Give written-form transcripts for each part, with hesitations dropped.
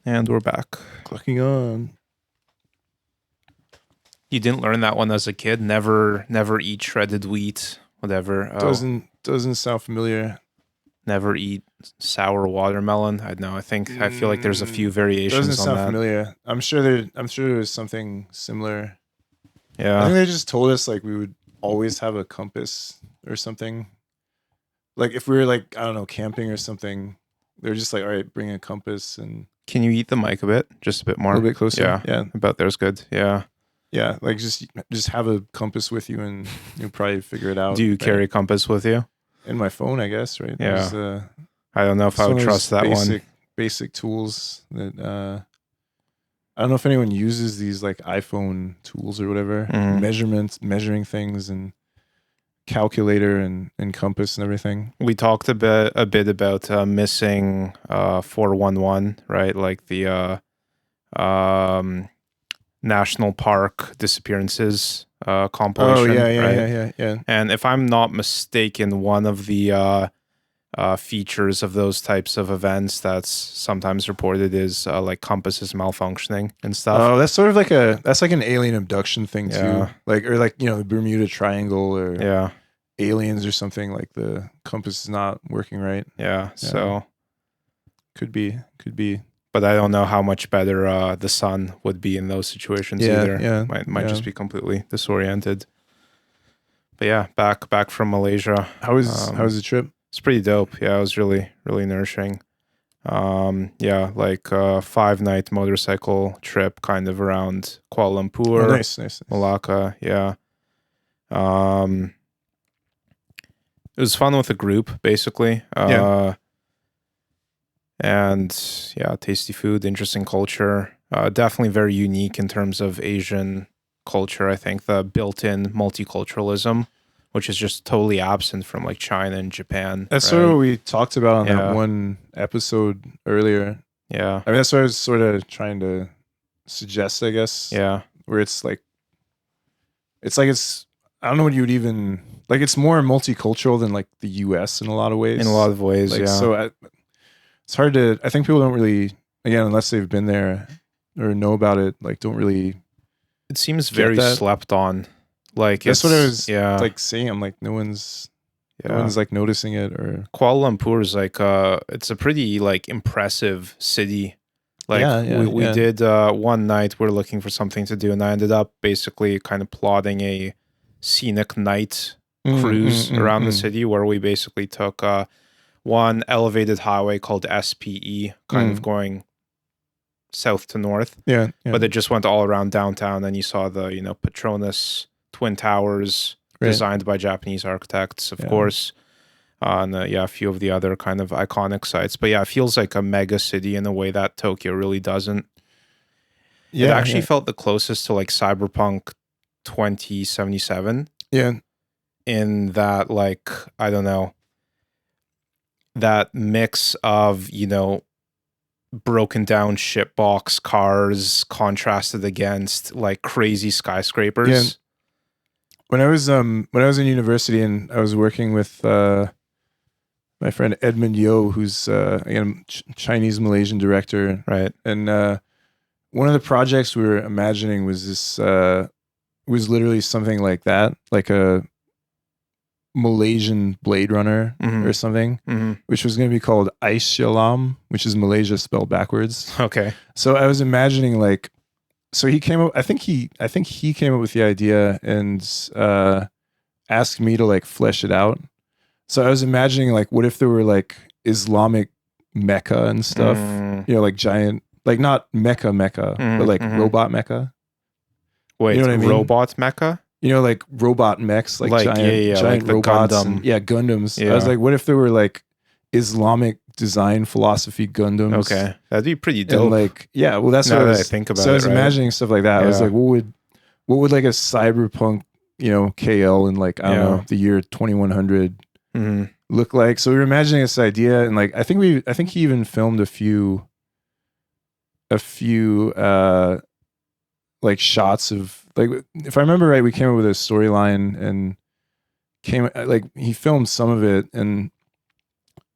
And we're back. Clicking on. You didn't learn that one as a kid? Never eat shredded wheat, whatever. Doesn't sound familiar. Never eat sour watermelon. I know. I feel like there's a few variations Doesn't on sound that. familiar. I'm sure there was something similar. I Yeah. think they just told us like we would always have a compass or something. Like if we were like, I don't know, camping or something, they're just like, all right, bring a compass and Can you eat the mic a bit? Just a bit more. a little bit closer. Yeah. Yeah. About there's good. Yeah. Yeah. Like just have a compass with you and you'll probably figure it out. Do you carry a compass with you? In my phone, I guess, right? Yeah. I don't know if I would trust that one. Basic tools that I don't know if anyone uses these like iPhone tools or whatever, measuring things and calculator and compass and everything. We talked a bit about missing 411, right? Like the national park disappearances compilation. Oh yeah. And if I'm not mistaken, one of the features of those types of events that's sometimes reported is like compasses malfunctioning and stuff. Oh, that's sort of like an alien abduction thing too. Yeah. Like or like the Bermuda Triangle or aliens or something, like the compass is not working right. Yeah. So could be. But I don't know how much better the sun would be in those situations either. Yeah. Might just be completely disoriented. But yeah, back from Malaysia. How was the trip? It's pretty dope. Yeah, it was really nourishing. Yeah, like a 5-night motorcycle trip kind of around Kuala Lumpur. Oh, nice. Malacca, yeah. It was fun with a group, basically. And yeah, tasty food, interesting culture. Definitely very unique in terms of Asian culture. I think the built-in multiculturalism, which is just totally absent from like China and Japan. That's sort of what we talked about on that one episode earlier. Yeah. I mean, that's what I was sort of trying to suggest, I guess. Yeah. Where it's I don't know what you would even, like, it's more multicultural than like the US in a lot of ways. In a lot of ways, like, yeah. So it's hard to, I think people don't really, again, unless they've been there or know about it, like don't really. It seems very slept on. Like that's what I was like saying. I'm like, no one's like noticing it. Or Kuala Lumpur is like it's a pretty like impressive city. Like we did one night we're looking for something to do, and I ended up basically kind of plotting a scenic night cruise around the city where we basically took one elevated highway called SPE, kind of going south to north. Yeah. But it just went all around downtown, and you saw the Petronas Twin Towers, designed by Japanese architects, of course, and a few of the other kind of iconic sites. But yeah, it feels like a mega city in a way that Tokyo really doesn't. Yeah, it actually felt the closest to like Cyberpunk 2077. Yeah. In that, like, I don't know, that mix of, broken down shitbox cars contrasted against like crazy skyscrapers. Yeah. When I was in university and I was working with my friend Edmund Yo, who's again Chinese Malaysian director, right? And one of the projects we were imagining was this was literally something like that, like a Malaysian Blade Runner or something, which was going to be called Aisyah, which is Malaysia spelled backwards. Okay. So I was imagining like, so he came up, I think he came up with the idea and asked me to like flesh it out. So I was imagining like, what if there were like Islamic Mecca and stuff, like giant, like not Mecca, but like robot Mecca. Wait, you know what I mean? Robot Mecca? Like robot mechs, like giant like robots, Gundam. Gundams. Yeah. I was like, what if there were like Islamic design philosophy Gundams? Okay, that'd be pretty dope. And like, well, that's now what I think about it. So I was imagining stuff like that. I was like, what would like a cyberpunk, KL in like I don't know the year 2100 look like? So we were imagining this idea, and like I think he even filmed a few like shots of, like, if I remember right, we came up with a storyline and he filmed some of it, and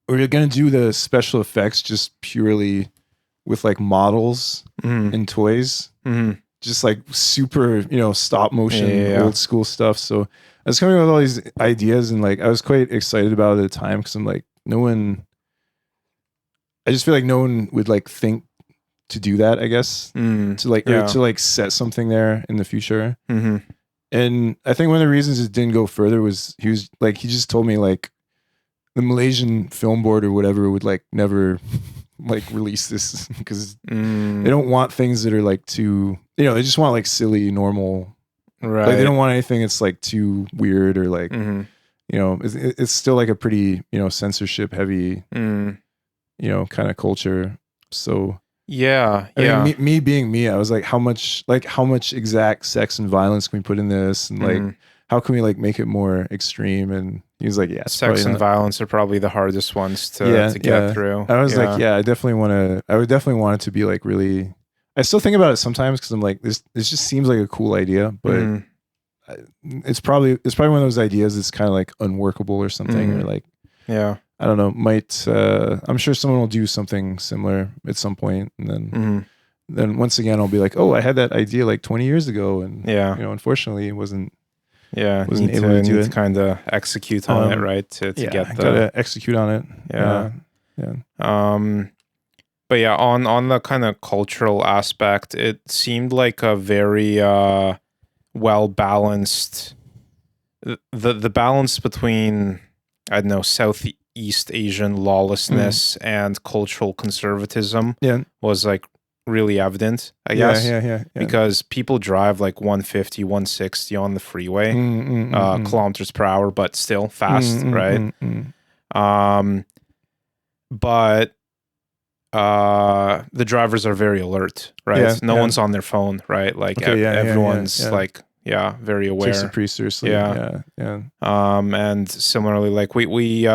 we were going to do the special effects just purely with like models and toys, just like super, stop motion, old school stuff. So I was coming up with all these ideas, and like I was quite excited about it at the time because I'm like, I just feel like no one would like think to do that, I guess, to like or to like set something there in the future. And I think one of the reasons it didn't go further was he just told me like the Malaysian film board or whatever would like never like release this because they don't want things that are like too, they just want like silly, normal, right? Like they don't want anything that's like too weird or like, it's still like a pretty, censorship heavy, kind of culture. So I mean, me being me, I was like, how much exact sex and violence can we put in this, and like how can we like make it more extreme? And he was like, yeah, sex and violence are probably the hardest ones to get through. I was like, I would definitely want it to be like really. I still think about it sometimes because I'm like, this just seems like a cool idea, but it's probably one of those ideas that's kind of like unworkable or something, or like I don't know, I'm sure someone will do something similar at some point, and then once again I'll be like, oh, I had that idea like 20 years ago, and unfortunately it wasn't able to do it. Kind of execute on it, right? To get gotta execute on it. But yeah, on the kind of cultural aspect, it seemed like a very well balanced. The balance between, I don't know, Southeast Asian lawlessness and cultural conservatism was like really evident, I guess. Because people drive like 150, 160 on the freeway, kilometers per hour, but still fast, right? But the drivers are very alert, right? No one's on their phone, right? Like everyone's like very aware. Takes it pretty seriously. And similarly, like we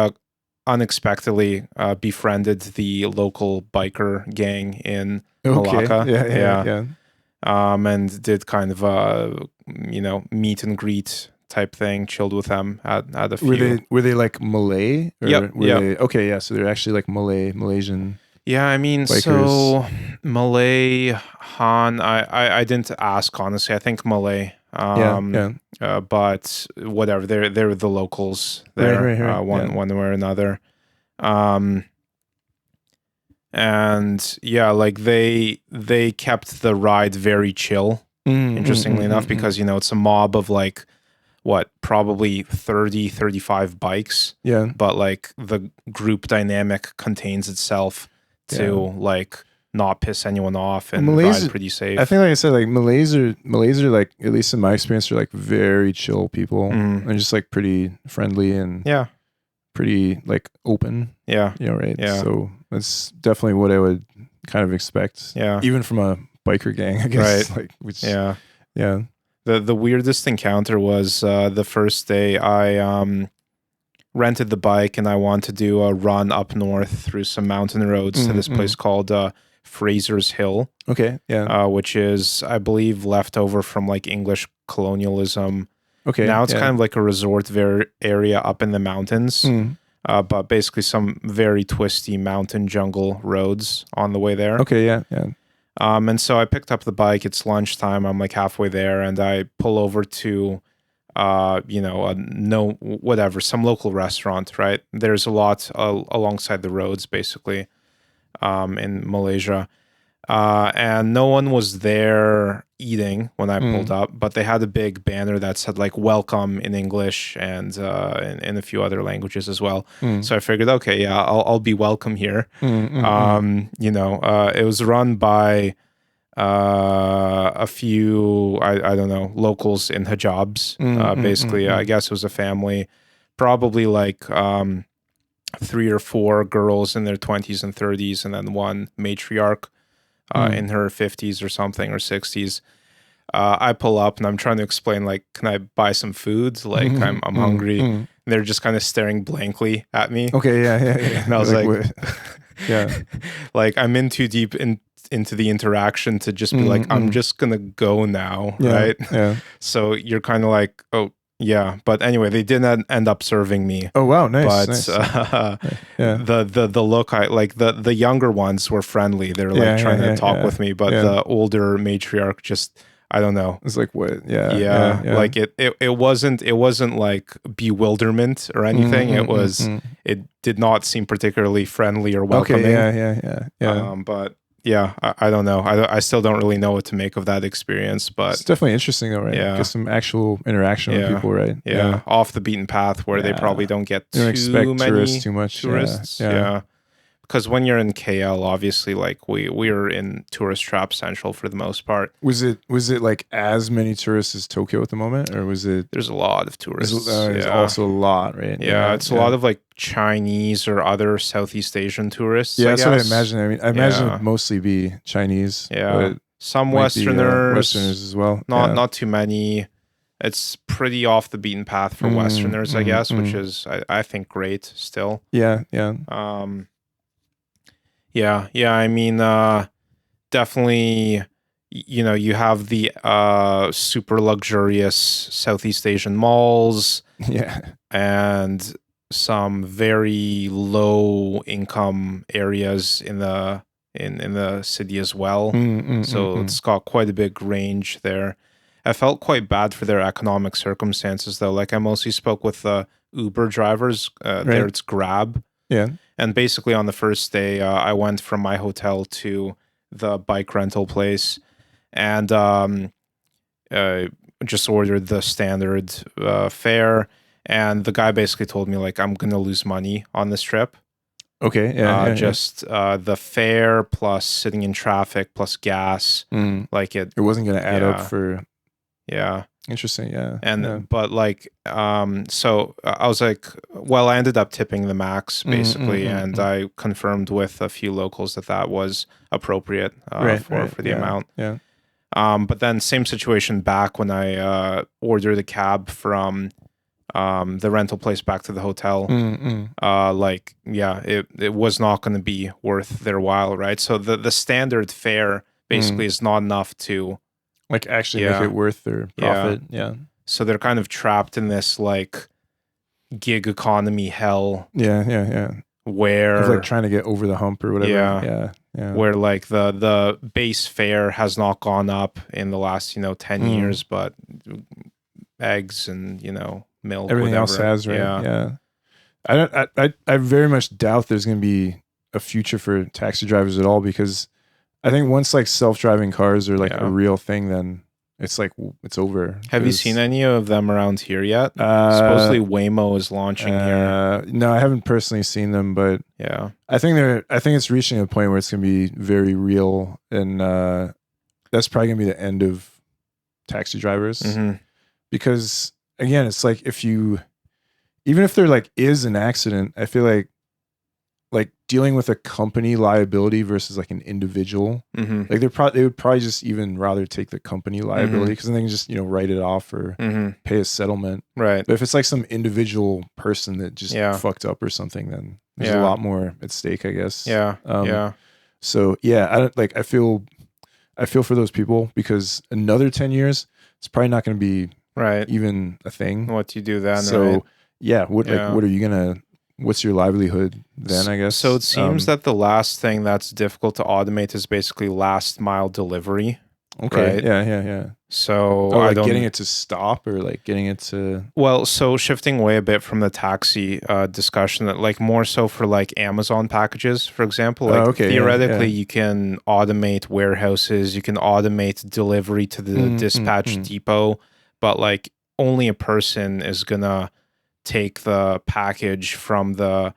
unexpectedly befriended the local biker gang in Malacca. And did kind of a meet and greet type thing, chilled with them, had a few. Were they like Malay? Yep. So they're actually like Malaysian. Yeah, I mean, bikers. So Malay, Han, I didn't ask, honestly. I think Malay. But whatever, they're the locals there, right. One way or another. And like they kept the ride very chill, interestingly enough, because it's a mob of like probably 30, 35 bikes. But like the group dynamic contains itself to like not piss anyone off and ride pretty safe. I think, like I said, like Malays are like, at least in my experience, are like very chill people. They're just like pretty friendly and pretty like open. Right. So that's definitely what I would kind of expect. Even from a biker gang, I guess. Right. Like, which, The weirdest encounter was the first day I rented the bike and I wanted to do a run up north through some mountain roads to this place called Fraser's Hill. Which is, I believe, left over from like English colonialism. Now it's kind of like a resort area up in the mountains. But basically some very twisty mountain jungle roads on the way there. And so I picked up the bike. It's lunchtime. I'm like halfway there, and I pull over to some local restaurant, right? There's a lot alongside the roads, basically, in Malaysia. And no one was there eating when I pulled up, but they had a big banner that said like "Welcome" in English and in a few other languages as well. So I figured, okay, I'll be welcome here. It was run by a few I don't know, locals in hijabs. Basically, I guess it was a family, probably like 3 or 4 girls in their 20s and 30s, and then one matriarch in her 50s or something, or 60s. I pull up and I'm trying to explain, like, can I buy some food? Like, I'm hungry. And they're just kind of staring blankly at me. And I was like like, I'm in too deep into the interaction to just be like, I'm just gonna go now, right? So you're kind of like, oh, Yeah, but anyway, they didn't end up serving me. Oh wow, nice. But nice. the look, I like the younger ones were friendly. They're like trying to talk with me, but the older matriarch just, I don't know. It's like what? Yeah. Like it wasn't like bewilderment or anything. It did not seem particularly friendly or welcoming. Okay, yeah. But yeah, I don't know. I still don't really know what to make of that experience, but it's definitely interesting though, right? Yeah. Get some actual interaction with people, right? Yeah. Off the beaten path where they probably don't get too many tourists too much. Tourists. Yeah. Because when you're in KL, obviously, like we are in tourist trap central for the most part. Was it like as many tourists as Tokyo at the moment, or was it? There's a lot of tourists. There's also a lot, right? Yeah, it's a lot of like Chinese or other Southeast Asian tourists. Yeah, that's what I imagine. I mean, I imagine it'd mostly be Chinese. Yeah, some Westerners. Westerners as well. Not too many. It's pretty off the beaten path for Westerners, I guess, which is I think great still. Yeah. Yeah. I mean, definitely, you have the super luxurious Southeast Asian malls. Yeah. And some very low income areas in the city as well. So it's got quite a big range there. I felt quite bad for their economic circumstances though. Like I mostly spoke with Uber drivers. There it's Grab. Yeah. And basically on the first day, I went from my hotel to the bike rental place and just ordered the standard fare. And the guy basically told me, like, I'm going to lose money on this trip. Okay, the fare plus sitting in traffic plus gas. Like it wasn't going to add up for... Yeah. Interesting, yeah. But like, so I was like, well, I ended up tipping the max basically, and I confirmed with a few locals that was appropriate for the amount. Yeah. But then same situation back when I ordered a cab from the rental place back to the hotel. It was not going to be worth their while, right? So the standard fare basically is not enough to like actually make it worth their profit. Yeah. So they're kind of trapped in this like gig economy hell. Yeah. Where of like trying to get over the hump or whatever. Yeah. Where like the base fare has not gone up in the last 10 years, but eggs and milk, everything else has, right? Yeah. I very much doubt there's going to be a future for taxi drivers at all, because I think once like self-driving cars are like a real thing, then it's like it's over. Have you seen any of them around here yet? Supposedly Waymo is launching here. No, I haven't personally seen them, but yeah, I think it's reaching a point where it's going to be very real, and that's probably going to be the end of taxi drivers, because again, it's like even if there like is an accident, I feel like dealing with a company liability versus like an individual, like they would probably just even rather take the company liability, because then they can just write it off or pay a settlement. Right. But if it's like some individual person that just fucked up or something, then there's a lot more at stake, I guess. Yeah. So yeah, I feel for those people, because another 10 years, it's probably not going to be even a thing. What do you do then? So what are you gonna? What's your livelihood then, I guess? So it seems that the last thing that's difficult to automate is basically last mile delivery. Okay. Right? Yeah. So getting it to stop, or like getting it to... Well, so shifting away a bit from the taxi discussion, that like more so for like Amazon packages, for example, like theoretically you can automate warehouses, you can automate delivery to the dispatch depot, but like only a person is gonna take the package from the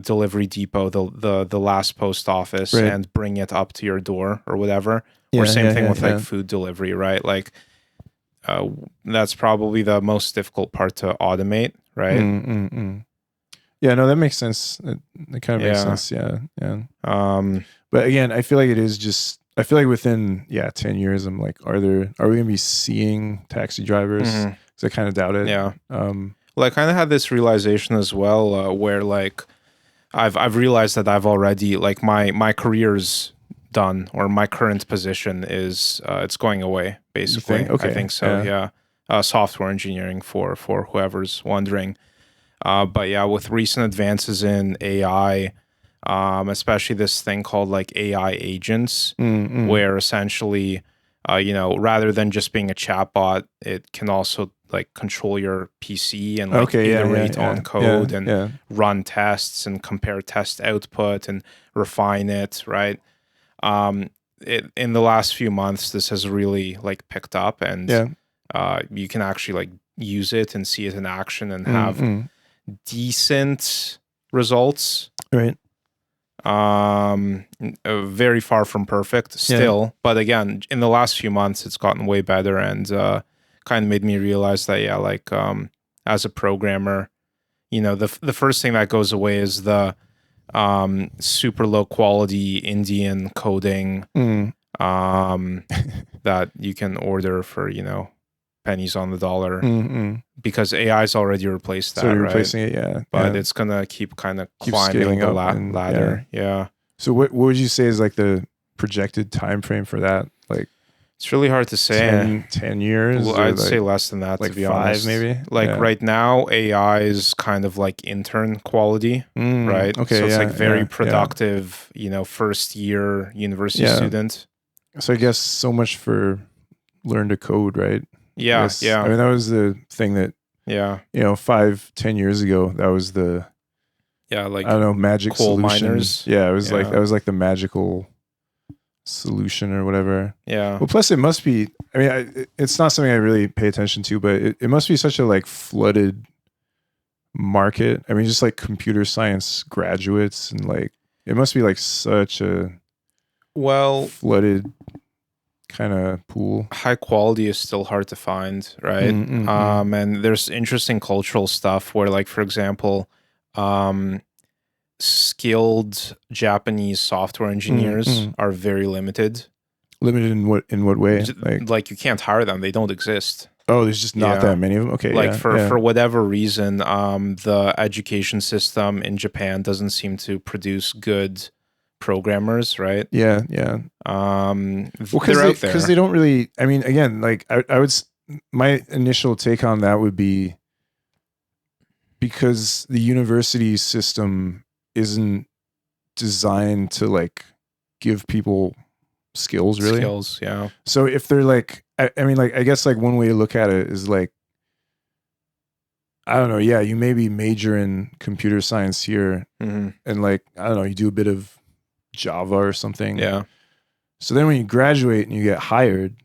delivery depot, the last post office, and bring it up to your door or whatever. Or same thing with like food delivery, right? Like that's probably the most difficult part to automate, right? Yeah, no, that makes sense. That kind of makes sense. Yeah. But again, I feel like it is just... I feel like within 10 years, I'm like, are we going to be seeing taxi drivers? Because I kind of doubt it. Yeah. Well, I kind of had this realization as well, where like I've realized that I've already like my career's done, or my current position is it's going away basically. Okay. I think so. Yeah. software engineering for whoever's wondering. But yeah, with recent advances in AI, especially this thing called like AI agents, where essentially, rather than just being a chatbot, it can also like control your PC and like iterate on code and run tests and compare test output and refine it, right? In the last few months, this has really like picked up, and you can actually like use it and see it in action and have decent results. Right. Very far from perfect still, but again, in the last few months, it's gotten way better, and kind of made me realize that as a programmer, the first thing that goes away is the super low quality Indian coding that you can order for pennies on the dollar, because AI's already replaced that, so right? Replacing it, but it's gonna keep kind of climbing the ladder. So what would you say is like the projected time frame for that? Like, it's really hard to say. 10 years? Well, I'd say less than that, like to be 5 honest. maybe? Like right now, AI is kind of like intern quality, right? Okay, so it's like very productive, first year university student. So I guess so much for learn to code, right? Yeah. I mean, that was the thing that, 5-10 years ago, that was the, like, I don't know, magic coal solution. miners. Yeah, it was like, that was like the magical solution or whatever. Yeah. Well, plus it must be, I mean, it's not something I really pay attention to, but it must be such a like flooded market. I mean, just like computer science graduates, and like, it must be like such a flooded kind of pool. High quality is still hard to find, right? And there's interesting cultural stuff where, like, for example, skilled Japanese software engineers are very limited. Limited in what way? Like you can't hire them; they don't exist. Oh, there's just not that many of them. Okay, like for whatever reason, the education system in Japan doesn't seem to produce good programmers, right? Yeah. Because they don't really. I mean, again, like I would. My initial take on that would be because the university system isn't designed to like give people skills, really. Skills, yeah. So if they're like, I mean, like, I guess like one way to look at it is like, I don't know. Yeah, you maybe major in computer science here, and like, I don't know, you do a bit of Java or something. Yeah. So then when you graduate and you get hired,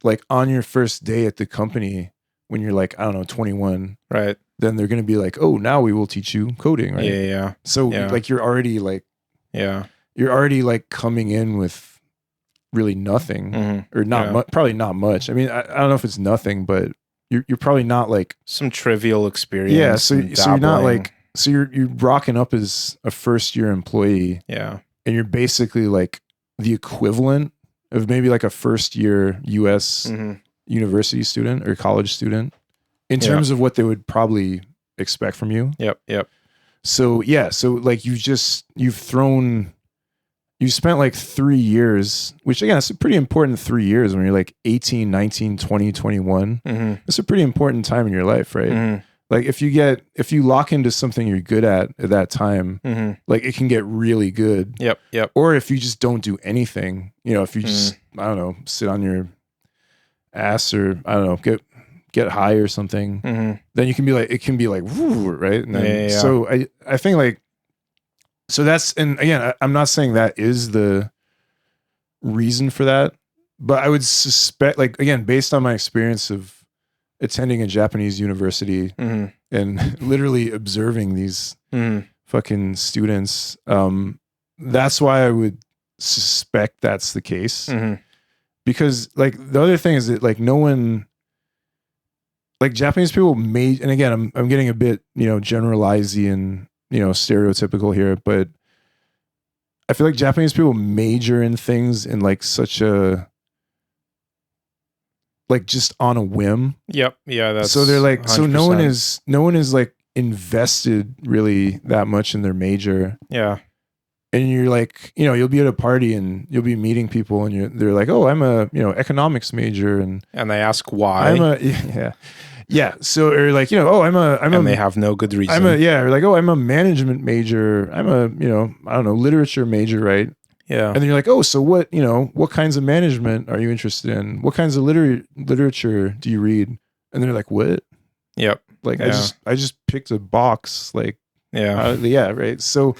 like on your first day at the company, when you're like, I don't know, 21, right? Then they're going to be like, oh, now we will teach you coding, right? Yeah. So like you're already like, you're already like coming in with really nothing or not probably not much. I mean, I don't know if it's nothing, but you're probably not like some trivial experience. Yeah. So you're not like, so you're rocking up as a first year employee. Yeah. And you're basically like the equivalent of maybe like a first year US university student or college student in terms of what they would probably expect from you. Yep. So so like you spent like 3 years, which again, it's a pretty important 3 years when you're like 18, 19, 20, 21. It's a pretty important time in your life, right? Like if you lock into something you're good at that time, like it can get really good. Yep. Or if you just don't do anything, if you just, I don't know, sit on your ass or I don't know, get high or something, then you can be like, it can be like, woo, right? And then, so I think like, so that's, and again, I'm not saying that is the reason for that, but I would suspect, like, again, based on my experience of attending a Japanese university and literally observing these fucking students, that's why I would suspect that's the case. Because like the other thing is that like no one, like Japanese people made, and again, I'm getting a bit, generalizing and, stereotypical here, but I feel like Japanese people major in things in like such a, like just on a whim. Yep. Yeah. That's so they're like, 100%. So no one is like invested really that much in their major. Yeah. and you're like, you'll be at a party and you'll be meeting people, and they're like, oh, I'm a economics major, and they ask why. Yeah. So, or like, oh, and they have no good reason. Or like, oh, I'm a management major. I'm a, I don't know, literature major, right? Yeah. And then you're like, oh, so what, what kinds of management are you interested in? What kinds of literature do you read? And they're like, what? Yep. Like, I just picked a box. Like, yeah. Right. So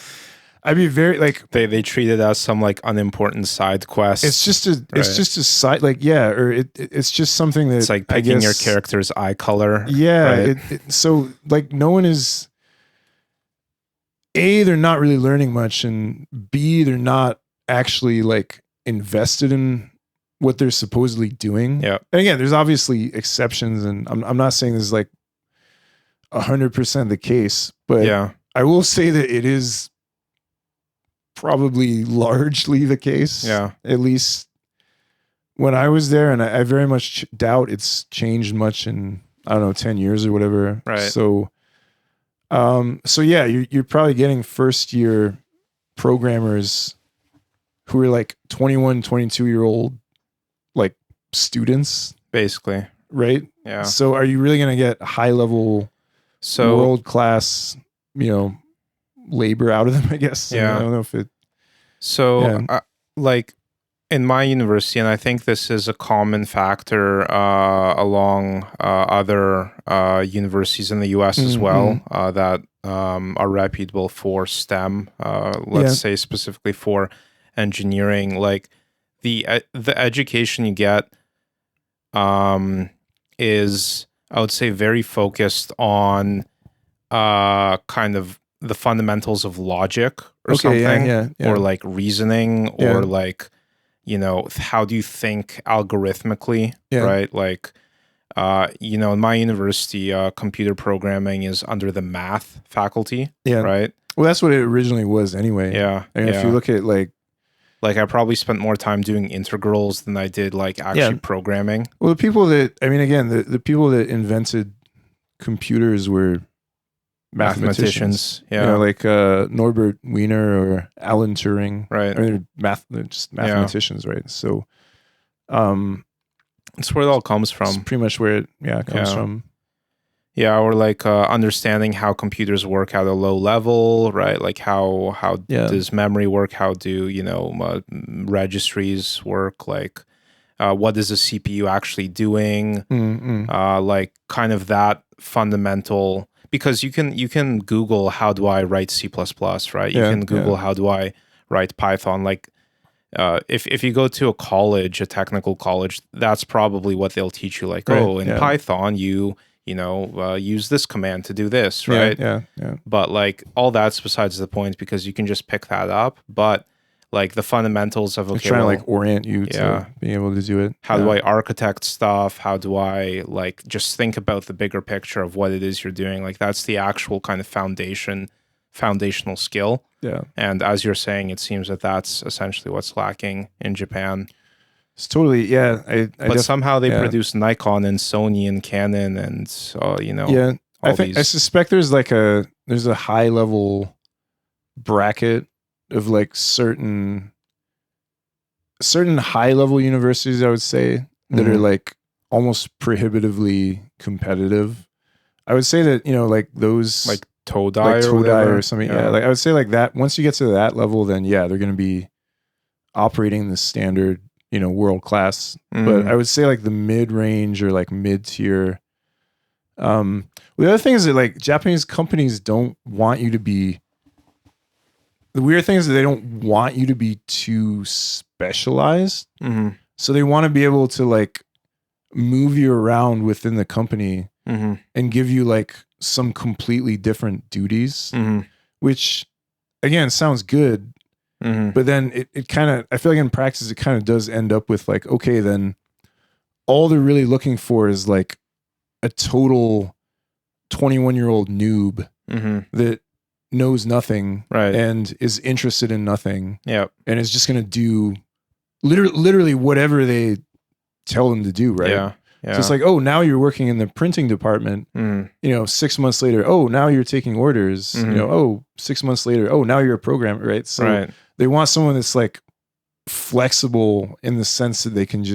I'd be very like, they treat it as some like unimportant side quest. It's just a side, like, or it's just something that it's like picking your character's eye color. Yeah. Right? So like no one is, A, they're not really learning much, and B, they're not actually like invested in what they're supposedly doing. Yeah. And again, there's obviously exceptions, and I'm not saying this is like 100% the case, but yeah, I will say that it is probably largely the case. Yeah. At least when I was there, and I very much doubt it's changed much in, I don't know, 10 years or whatever. Right. So yeah, you're probably getting first year programmers who are like 21, 22-year-old like students, basically. Right? Yeah. So are you really going to get high level, world class, labor out of them, I guess? Yeah. I don't know if it. So like in my university, and I think this is a common factor along other universities in the US as well, that are reputable for STEM, let's say specifically for engineering. Like the education you get is, I would say, very focused on kind of the fundamentals of logic or something, or like reasoning, or like, how do you think algorithmically, right? Like, in my university, computer programming is under the math faculty, right? Well, that's what it originally was anyway. Yeah. And if you look at like I probably spent more time doing integrals than I did like actually programming. Well, the people that, the people that invented computers were mathematicians. Yeah. Like Norbert Wiener or Alan Turing. Right. I mean, they're just mathematicians, right? So it's where it all comes from. It's pretty much where it comes from. Yeah, or like understanding how computers work at a low level, right? Like how does memory work? How do registries work? Like what is a CPU actually doing? Like kind of that fundamental, because you can Google how do I write C++, right? You can Google how do I write Python. Like if you go to a technical college, that's probably what they'll teach you. Like, Python, you use this command to do this, right? Yeah. But like all that's besides the point, because you can just pick that up. But like the fundamentals of trying to like orient you to being able to do it. How do I architect stuff? How do I like just think about the bigger picture of what it is you're doing? Like that's the actual kind of foundational skill. Yeah. And as you're saying, it seems that that's essentially what's lacking in Japan. It's totally, but somehow they produce Nikon and Sony and Canon and I suspect there's a high level bracket of like certain high level universities, I would say, that are like almost prohibitively competitive. I would say that like those like Todai or something. Yeah, like I would say like that. Once you get to that level, then they're going to be operating the standard, world class. But I would say like the mid range or like mid tier. The other thing is that like Japanese companies don't want you to be. The weird thing is that they don't want you to be too specialized. So they want to be able to like move you around within the company and give you like some completely different duties, which again sounds good. But then it kind of, I feel like in practice, it kind of does end up with like, okay, then all they're really looking for is like a total 21-year-old noob that knows nothing and is interested in nothing. And is just going to do literally whatever they tell them to do. Right. Yeah. Yeah. So it's like, oh, now you're working in the printing department. 6 months later, oh, now you're taking orders. Oh, 6 months later, oh, now you're a programmer, right? So they want someone that's like flexible in the sense that they can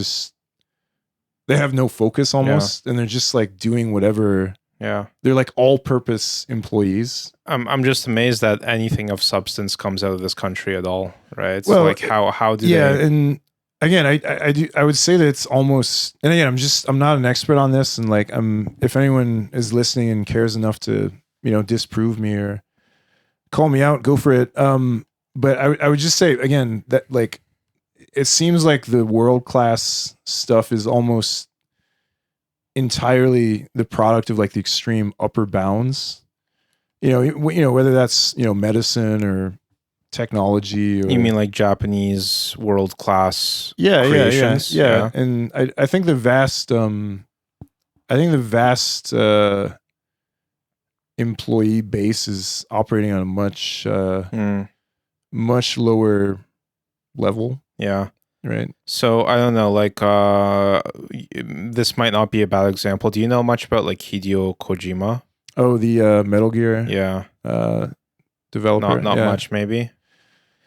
they have no focus almost, and they're just like doing whatever. Yeah. They're like all-purpose employees. I'm just amazed that anything of substance comes out of this country at all, right? It's like how do they... Yeah, and again, I would say that it's almost, and again, I'm not an expert on this, and like if anyone is listening and cares enough to, disprove me or call me out, go for it. But I would just say again that like it seems like the world-class stuff is almost entirely the product of like the extreme upper bounds, whether that's medicine or technology, or you mean like Japanese world-class creations? Yeah. And I think the vast employee base is operating on a much lower level. Yeah. Right. So I don't know, like this might not be a bad example. Do you know much about like Hideo Kojima? Oh, the Metal Gear developer. Not much, maybe.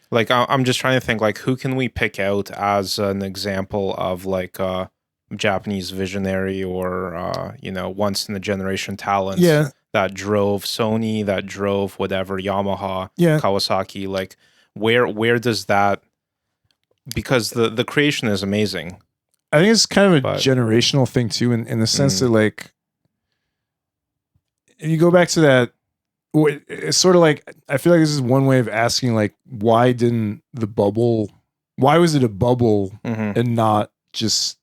Like I'm just trying to think, like, who can we pick out as an example of like Japanese visionary or once in a generation talent that drove Sony, that drove whatever, Yamaha, Kawasaki. Like where does that, because the creation is amazing. I think it's kind of a generational thing too, in the sense that like, if you go back to that, it's sort of like, I feel like this is one way of asking like, why was it a bubble and not just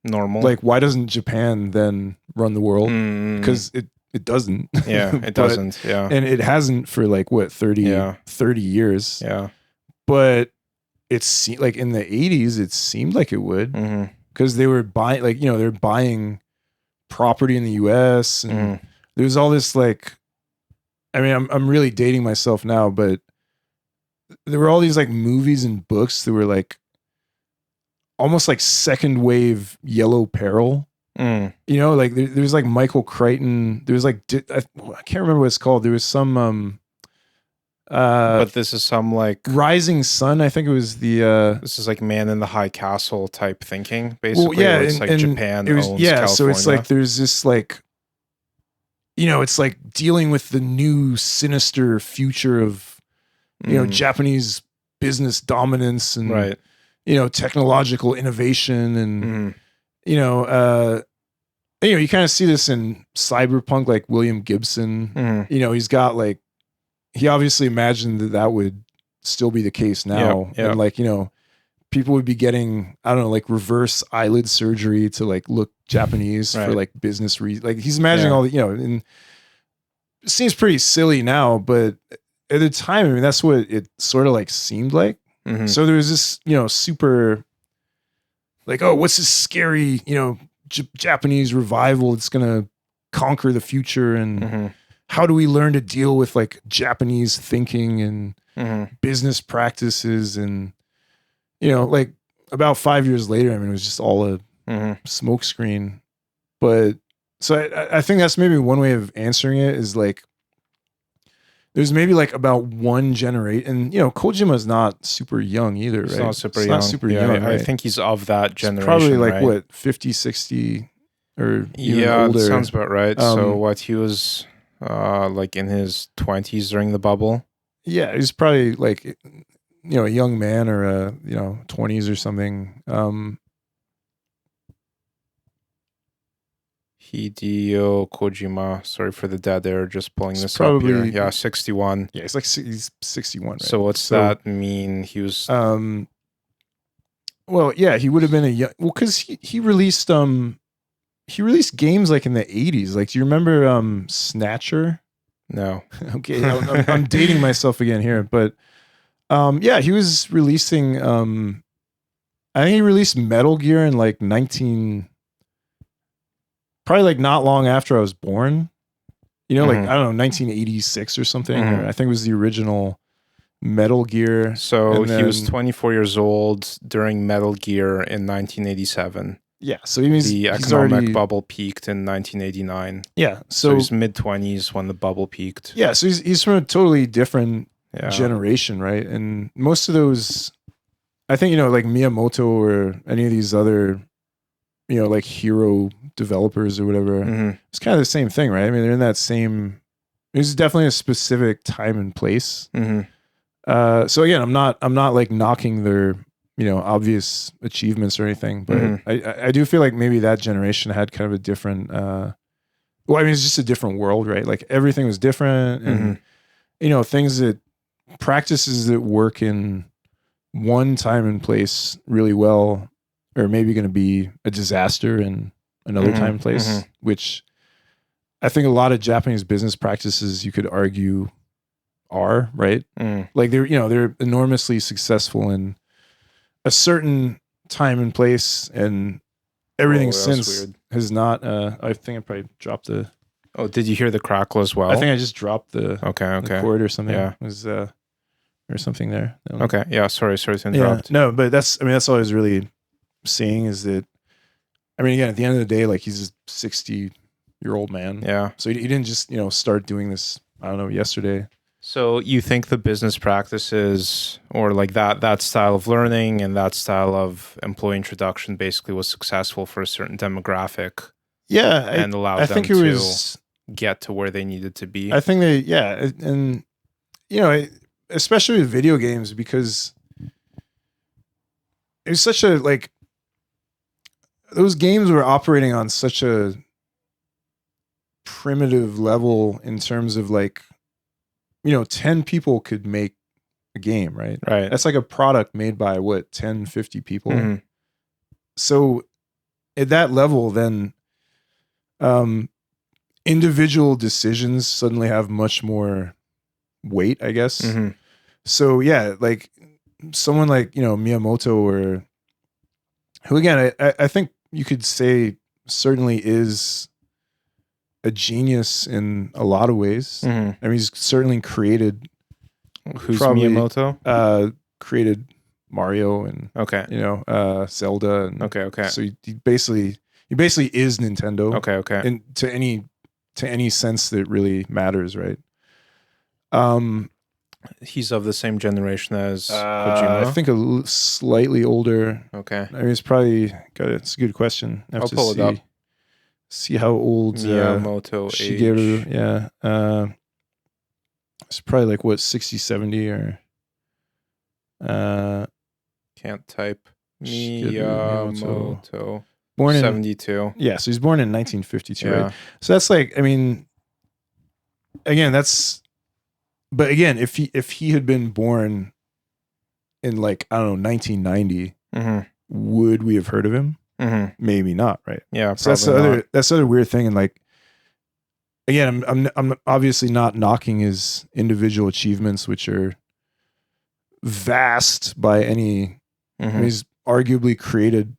normal? Like, why doesn't Japan then run the world? Because it doesn't. Yeah, it doesn't. Yeah. And it hasn't for like what, 30 years. Yeah. But it's like in the 80s, it seemed like it would, because they were buying, like, they're buying property in the US, and there's all this like, I mean, I'm really dating myself now, but there were all these like movies and books that were like almost like second wave Yellow Peril. Like there's like Michael Crichton. There was like, I can't remember what it's called. There was some but this is some like Rising Sun. I think it was the this is like Man in the High Castle type thinking, basically. Well, yeah, it's like Japan owns California. So it's like there's this like, it's like dealing with the new sinister future of Japanese business dominance and technological innovation, and you kind of see this in cyberpunk, like William Gibson. He's got like, he obviously imagined that would still be the case now. And like, people would be getting, I don't know, like reverse eyelid surgery to like look Japanese for like business reasons. Like he's imagining all the, and it seems pretty silly now, but at the time, I mean, that's what it sort of like seemed like. So there was this, super like, oh, what's this scary, Japanese revival that's going to conquer the future, and how do we learn to deal with like Japanese thinking and business practices? And, like about 5 years later, I mean, it was just all a smokescreen. But so I think that's maybe one way of answering it, is like, there's maybe like about one generation, and Kojima's not super young either, right? He's not super young. Right? I think he's of that generation. It's probably like what, 50, 60 or even older. That sounds about right. So what, he was like in his 20s during the bubble? Yeah, he's probably like, a young man, or a 20s or something. Hideo Kojima, sorry for the dead air, just pulling this up here. Yeah, 61. Yeah, he's 61, right? So what's that mean? He was well, yeah, he would have been because he released games like in the 80s. Like, do you remember Snatcher? No. Okay, I'm dating myself again here, but yeah, he was releasing I think he released Metal Gear in like probably like not long after I was born, like, I don't know, 1986 or something. Or I think it was the original Metal Gear. So he was 24 years old during Metal Gear in 1987. Yeah, so the economic bubble peaked in 1989. Yeah, so he's mid-20s when the bubble peaked. Yeah, so he's from a totally different generation, right? And most of those, I think, like Miyamoto or any of these other, like hero developers or whatever, it's kind of the same thing, right? I mean, they're in that same. There's definitely a specific time and place. So again, I'm not like knocking their obvious achievements or anything, but I do feel like maybe that generation had kind of a different well, I mean, it's just a different world, right? Like everything was different, and things that practices that work in one time and place really well are maybe going to be a disaster in another time and place, which I think a lot of Japanese business practices you could argue are, right? Like they're enormously successful in a certain time and place, and everything since has not. I think I probably dropped the. Oh, did you hear the crackle as well? I think I just dropped the the cord or something. Yeah, it was or something there. Okay, yeah. Sorry to interrupt. Yeah, no, but that's all I was really saying is that. I mean, again, at the end of the day, like he's a 60-year-old man. Yeah. So he didn't just start doing this. I don't know, yesterday. So you think the business practices or like that style of learning and that style of employee introduction basically was successful for a certain demographic? Yeah. And allowed them to get to where they needed to be. I think and especially with video games, because it was such a like those games were operating on such a primitive level in terms of like 10 people could make a game, right? Right. That's like a product made by 10, 50 people. So at that level, then individual decisions suddenly have much more weight, I guess. So yeah, like someone like, Miyamoto, or who again, I think you could say certainly is a genius in a lot of ways. I mean, he's certainly created. Who's Miyamoto? Created Mario and Zelda. And okay. So he basically is Nintendo. Okay. And to any sense that really matters, right? He's of the same generation as Kojima. I think slightly older. Okay. I mean, it's probably it's a good question. I'll pull it up. See how old Miyamoto Shigeru. age. Yeah. It's probably like 60, 70 or can't type. Miyamoto. Born in 72. Yeah, so he's born in 1952, right? So that's like, I mean, again, but again, if he had been born in like, I don't know, 1990, would we have heard of him? Maybe not, right? Yeah, so that's the other weird thing, and like, again, I'm obviously not knocking his individual achievements, which are vast by any. I mean, he's arguably created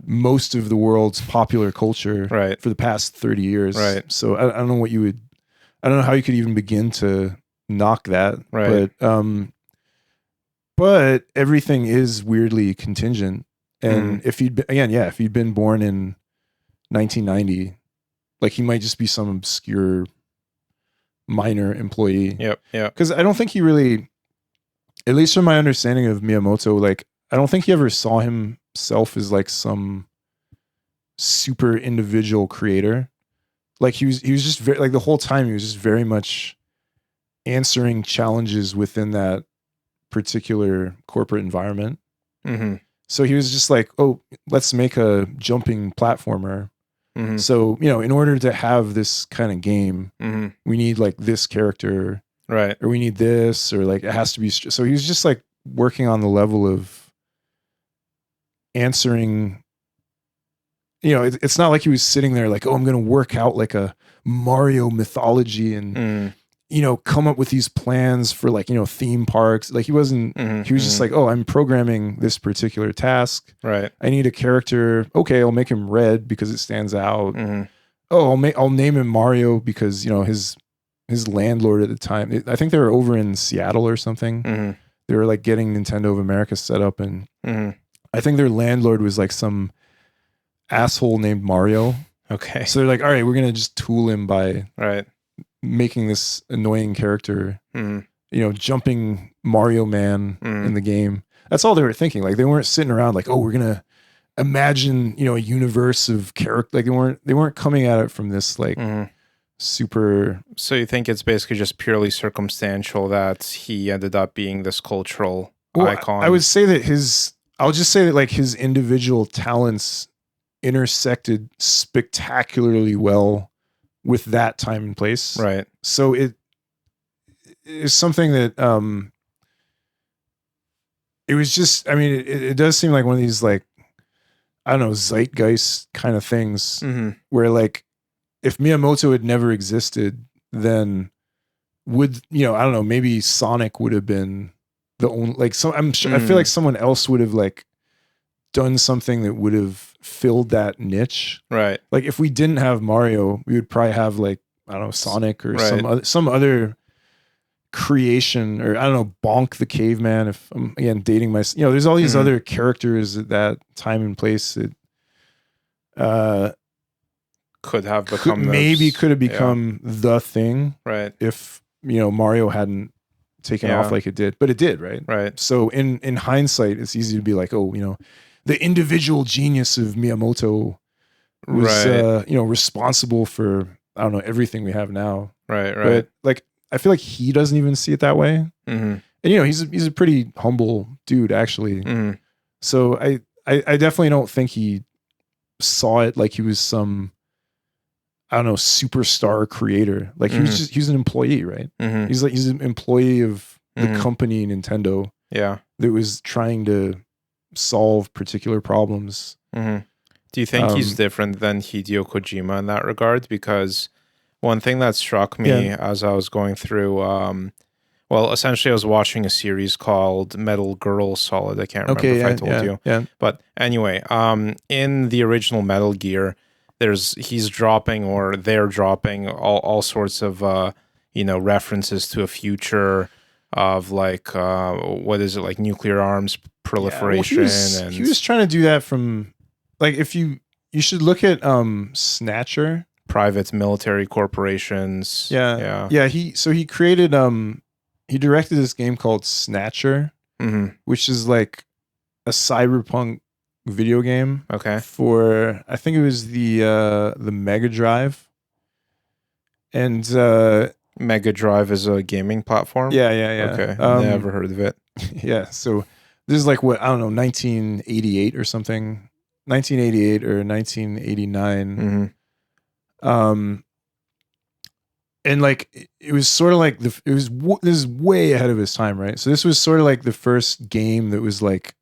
most of the world's popular culture for the past 30 years. Right. So I don't know I don't know how you could even begin to knock that. Right. But everything is weirdly contingent. And if he'd been born in 1990, like he might just be some obscure minor employee. Yep. Because I don't think he really, at least from my understanding of Miyamoto, like I don't think he ever saw himself as like some super individual creator. Like he was just very, like the whole time he was just very much answering challenges within that particular corporate environment. So he was just like, oh, let's make a jumping platformer. So, in order to have this kind of game, we need like this character, right? Or we need this, or like it has to be. So he was just like working on the level of answering. It's not like he was sitting there like, oh, I'm going to work out like a Mario mythology and come up with these plans for like theme parks. Like he wasn't. He was just like, oh, I'm programming this particular task. Right. I need a character. Okay, I'll make him red because it stands out. Oh, I'll name him Mario because his landlord at the time. I think they were over in Seattle or something. They were like getting Nintendo of America set up, and I think their landlord was like some asshole named Mario. Okay. So they're like, all right, we're gonna just tool him by making this annoying character, jumping Mario Man in the game. That's all they were thinking. Like they weren't sitting around like, oh, we're gonna imagine, a universe of character. Like they weren't coming at it from this like super. So you think it's basically just purely circumstantial that he ended up being this cultural icon? I would say that I'll just say that like his individual talents intersected spectacularly well with that time and place. Right. So it is something that it was just, I mean, it does seem like one of these like, I don't know, zeitgeist kind of things where like if Miyamoto had never existed, then would, I don't know, maybe Sonic would have been the only, like, so I'm sure, I feel like someone else would have like done something that would have filled that niche. Right. Like if we didn't have Mario, we would probably have like, I don't know, Sonic or some other creation, or I don't know, Bonk the Caveman. If I'm again dating my, there's all these other characters at that time and place that could have become could have become the thing. Right. If, Mario hadn't taken off like it did, but it did. Right. Right. So in hindsight, it's easy to be like, oh, the individual genius of Miyamoto was, responsible for, I don't know, everything we have now. Right. But like, I feel like he doesn't even see it that way. And, he's a pretty humble dude, actually. So I definitely don't think he saw it like he was some, I don't know, superstar creator. Like he was an employee, right? He's an employee of the company Nintendo. Yeah. That was trying to solve particular problems. Do you think he's different than Hideo Kojima in that regard? Because one thing that struck me as I was going through, essentially I was watching a series called Metal Gear Solid. I can't remember if I told you. Yeah. But anyway, in the original Metal Gear, they're dropping all sorts of references to a future of like what is it, like nuclear arms proliferation. And he was trying to do that from like, if you should look at Snatcher. Private military corporations. Yeah. He created he directed this game called Snatcher, which is like a cyberpunk video game. Okay. For, I think it was the Mega Drive. And Mega Drive is a gaming platform? Yeah. Okay. Never heard of it. Yeah. So this is like what, I don't know, 1988 or something. 1988 or 1989. And like it was sort of like this is way ahead of his time, right? So this was sort of like the first game that was like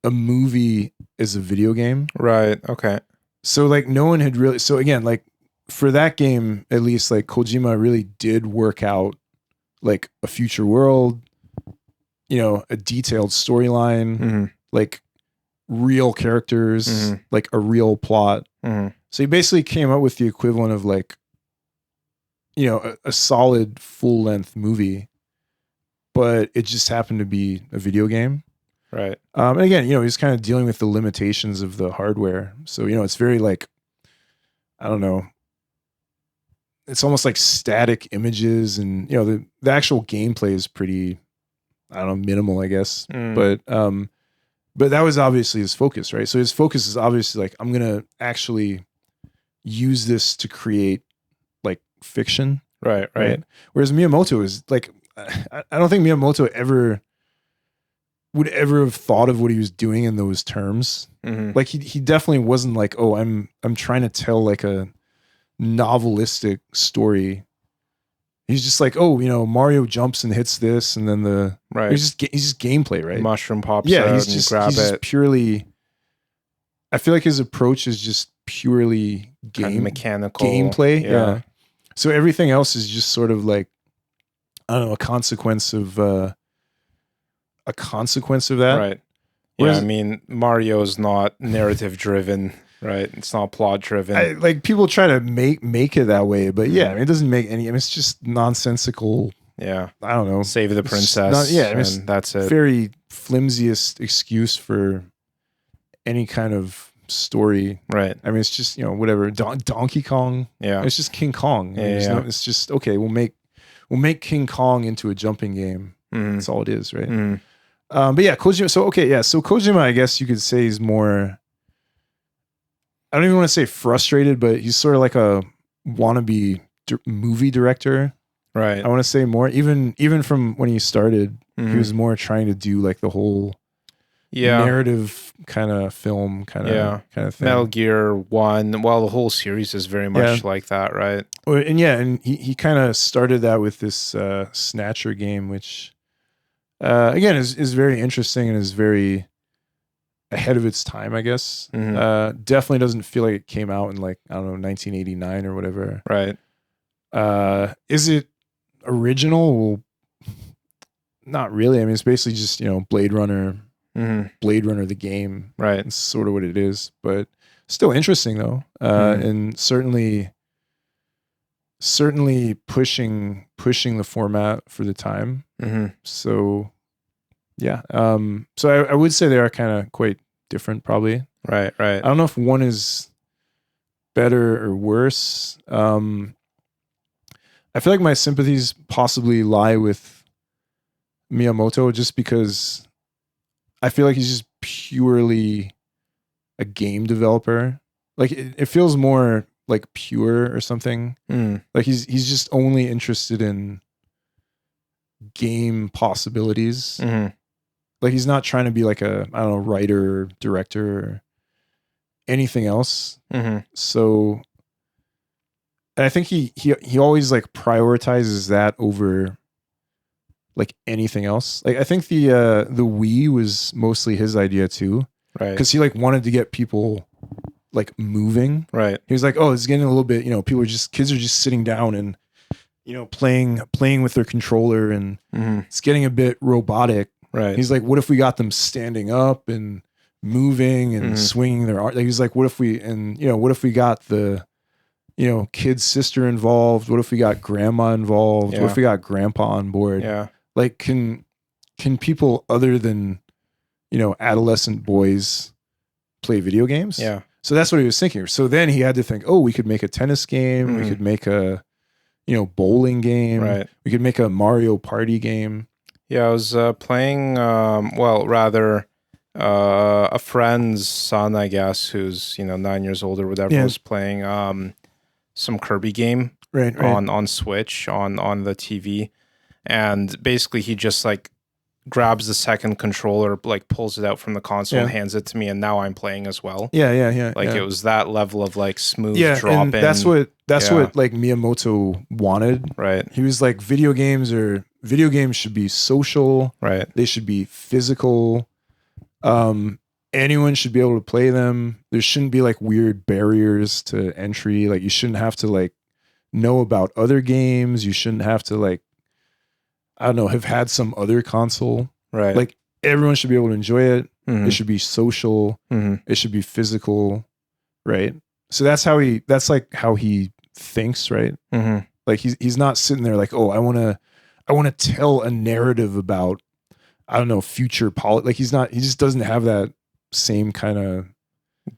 a movie as a video game. Right. Okay. So like no one had really, so again, like for that game, at least like Kojima really did work out like a future world, a detailed storyline, like real characters, like a real plot. So he basically came up with the equivalent of like, a solid full length movie, but it just happened to be a video game. Right. And again, he's kind of dealing with the limitations of the hardware. So, it's very like, I don't know, it's almost like static images, and, the actual gameplay is pretty, I don't know, minimal, I guess. But that was obviously his focus, right? So his focus is obviously like, I'm going to actually use this to create like fiction. Right. Whereas Miyamoto is like, I don't think Miyamoto would ever have thought of what he was doing in those terms. Like he definitely wasn't like, oh, I'm trying to tell like a novelistic story. He's just like, oh, Mario jumps and hits this, and then he's just gameplay, right? Mushroom pops out and grab it. Just purely, I feel like his approach is just purely kind of mechanical gameplay. Yeah. So everything else is just sort of like, I don't know, a consequence of that. Right. Yeah, I mean, Mario's not narrative driven, right? It's not plot driven. Like people try to make it that way, but yeah, I mean, it doesn't make any. I mean, it's just nonsensical. Yeah, I don't know. Save the princess. I mean, that's it. Very flimsiest excuse for any kind of story. Right. I mean, it's just, whatever. Donkey Kong. Yeah. It's just King Kong. It's just, okay, we'll make King Kong into a jumping game. That's all it is, right? But yeah, Kojima. So Kojima, I guess you could say he's more, I don't even want to say frustrated, but he's sort of like a wannabe movie director. Right. I want to say more, even from when he started, he was more trying to do like the whole narrative kind of film kind of thing. Metal Gear 1, well, the whole series is very much like that, right? And he kind of started that with this Snatcher game, which again is very interesting and is very ahead of its time, I guess. Definitely doesn't feel like it came out in like, I don't know, 1989 or whatever. Right. Is it original? Well, not really. I mean, it's basically just, Blade Runner the game. Right. It's sort of what it is, but still interesting though. And certainly pushing the format for the time. So yeah. So I would say they are kind of quite different probably. Right. I don't know if one is better or worse. I feel like my sympathies possibly lie with Miyamoto just because I feel like he's just purely a game developer. Like it feels more like pure or something. Like he's just only interested in game possibilities. Like he's not trying to be like a, I don't know, writer or director or anything else. So and I think he always like prioritizes that over like anything else. Like I think the Wii was mostly his idea too. Right. Because he like wanted to get people like moving. Right. He was like, oh, it's getting a little bit, kids are just sitting down and, playing with their controller and it's getting a bit robotic. Right. He's like, what if we got them standing up and moving and swinging their arm? Like, he's like, what if we got the, kid's sister involved? What if we got grandma involved? What if we got grandpa on board? Yeah. Like, can people other than, adolescent boys play video games? Yeah. So that's what he was thinking. So then he had to think, oh, we could make a tennis game. We could make a, bowling game. Right. We could make a Mario Party game. Yeah, I was playing, a friend's son, I guess, who's, 9 years old or whatever, was playing some Kirby game on Switch, on the TV. And basically he just like grabs the second controller, like pulls it out from the console and hands it to me, and now I'm playing as well. It was that level of like smooth drop in. That's what like Miyamoto wanted. Right. He was like, video games should be social. Right. They should be physical. Anyone should be able to play them. There shouldn't be like weird barriers to entry. Like you shouldn't have to like know about other games. You shouldn't have to like, I don't know, have had some other console. Right. Like everyone should be able to enjoy it. It should be social. It should be physical. Right. So that's how he thinks. Right. Like he's not sitting there like, oh, I want to tell a narrative about, I don't know, future like he just doesn't have that same kind of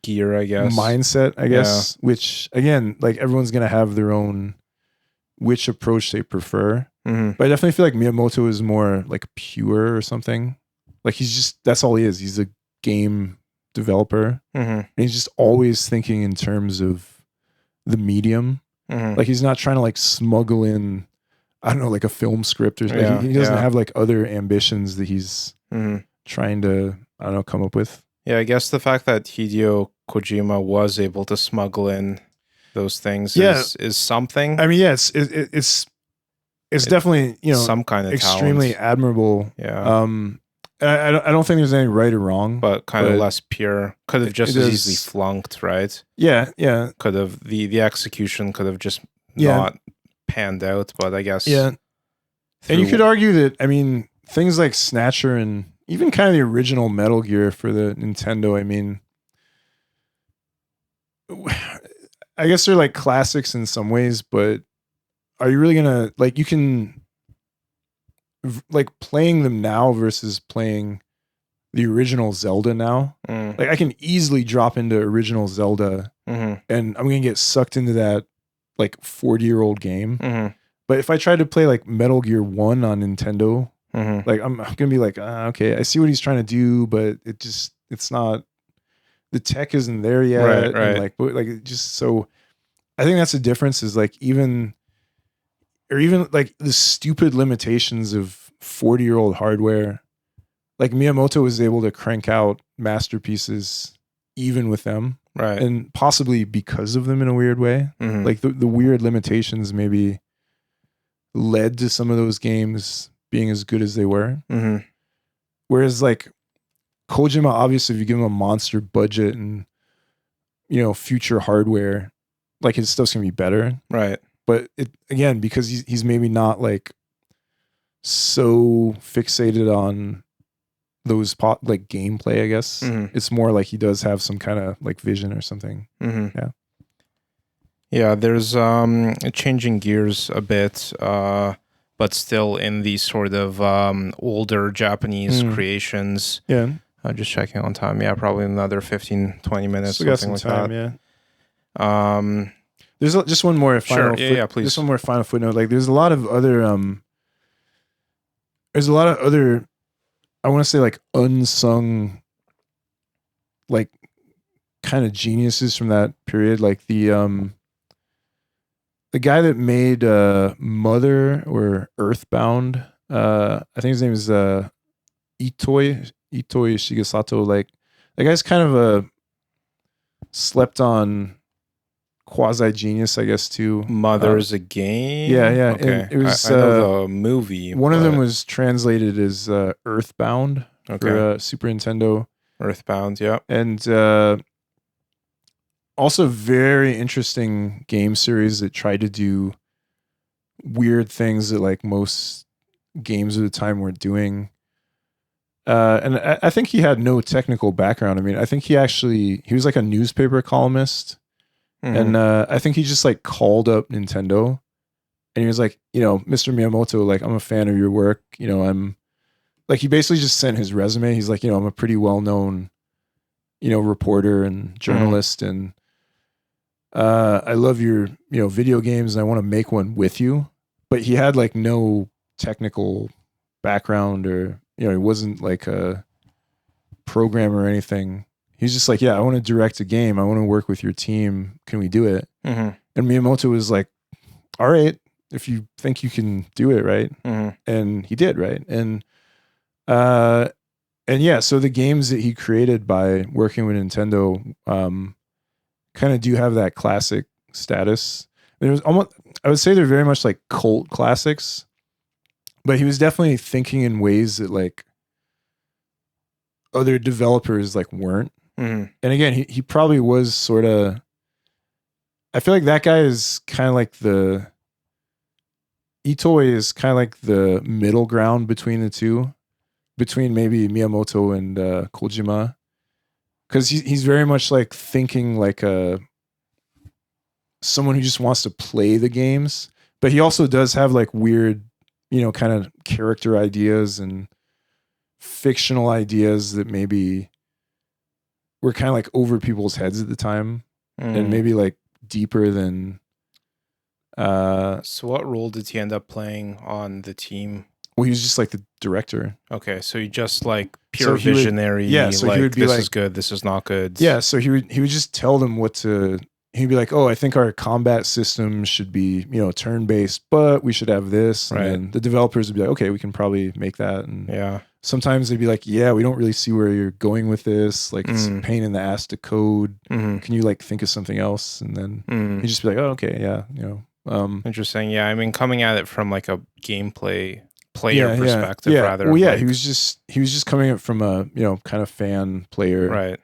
gear, I guess, mindset, I guess, which again, like everyone's going to have their own, which approach they prefer. But I definitely feel like Miyamoto is more like pure or something. Like that's all he is. He's a game developer. And he's just always thinking in terms of the medium. Like he's not trying to like smuggle in, I don't know, like a film script or something. He doesn't have like other ambitions that he's trying to, I don't know, come up with. Yeah, I guess the fact that Hideo Kojima was able to smuggle in those things is something. I mean, it's definitely, some kind of extremely talent. Admirable. Yeah. I don't think there's any right or wrong, but kind of less pure. Could have just as easily flunked, right? Yeah. Could have the execution could have just not panned out, but I guess and you could argue that, I mean, things like Snatcher and even kind of the original Metal Gear for the Nintendo, I mean, I guess they're like classics in some ways, but are you really gonna like, you can like playing them now versus playing the original Zelda now. Like I can easily drop into original Zelda and I'm going to get sucked into that like 40-year-old game. But if I tried to play like Metal Gear 1 on Nintendo, like I'm going to be like, okay, I see what he's trying to do, but it's not, the tech isn't there yet. Right. And like it just, so I think that's the difference is like even like the stupid limitations of 40-year-old hardware. Like Miyamoto was able to crank out masterpieces even with them. Right. And possibly because of them in a weird way. Like the weird limitations maybe led to some of those games being as good as they were. Whereas like Kojima, obviously if you give him a monster budget and, you know, future hardware, like his stuff's gonna be better. Right. But it, again, because he's maybe not like so fixated on those like gameplay, I guess. It's more like he does have some kind of like vision or something. Yeah, there's changing gears a bit, but still in these sort of older Japanese creations. Yeah. Just checking on time. Yeah, probably another 15, 20 minutes, Still something got some like time, that. Yeah. There's just one more final yeah, please. Just one more final footnote. Like there's a lot of other I want to say like unsung like kind of geniuses from that period. Like the guy that made Mother or Earthbound, I think his name is Itoi Shigesato. Like that guy's kind of a slept on quasi genius, I guess, too. Mother's a game. Yeah. Okay. And it was I know the movie. One of them was translated as Earthbound for Super Nintendo. Earthbound, yeah. And also very interesting game series that tried to do weird things that like most games of the time weren't doing. And I think he had no technical background. I mean, I think he was like a newspaper columnist. And I think he just like called up Nintendo and he was like, you know, Mr. Miyamoto, like, I'm a fan of your work. You know, I'm like, he basically just sent his resume. He's like, you know, I'm a pretty well-known, you know, reporter and journalist. And I love your, you know, video games and I want to make one with you. But he had like no technical background or, you know, he wasn't like a programmer or anything. He's just like, yeah, I want to direct a game. I want to work with your team. Can we do it? And Miyamoto was like, all right, if you think you can do it, right? And he did, right? And yeah, so the games that he created by working with Nintendo kind of do have that classic status. There's almost, I would say they're very much like cult classics, but he was definitely thinking in ways that like other developers like weren't. And again, he probably was sort of, I feel like that guy is kind of like Itoi is kind of like the middle ground between the two, between maybe Miyamoto and Kojima. Because he's very much like thinking like someone who just wants to play the games. But he also does have like weird, you know, kind of character ideas and fictional ideas that maybe were kind of like over people's heads at the time and maybe like deeper than so what role did he end up playing on the team? Well, he was just like the director. Okay, so he just like pure visionary. So like, he would be this like, is good, this is not good. Yeah, so he would just tell them what to. He'd be like, oh, I think our combat system should be, you know, turn-based, but we should have this. And then the developers would be like, okay, we can probably make that. And yeah, sometimes they'd be like, yeah, we don't really see where you're going with this. Like, it's a pain in the ass to code. Can you like think of something else? And then he'd just be like, oh, okay, yeah, you know. Interesting. Yeah, I mean, coming at it from like a player perspective, rather. Well, yeah, like, he was just coming up from a, you know, kind of fan player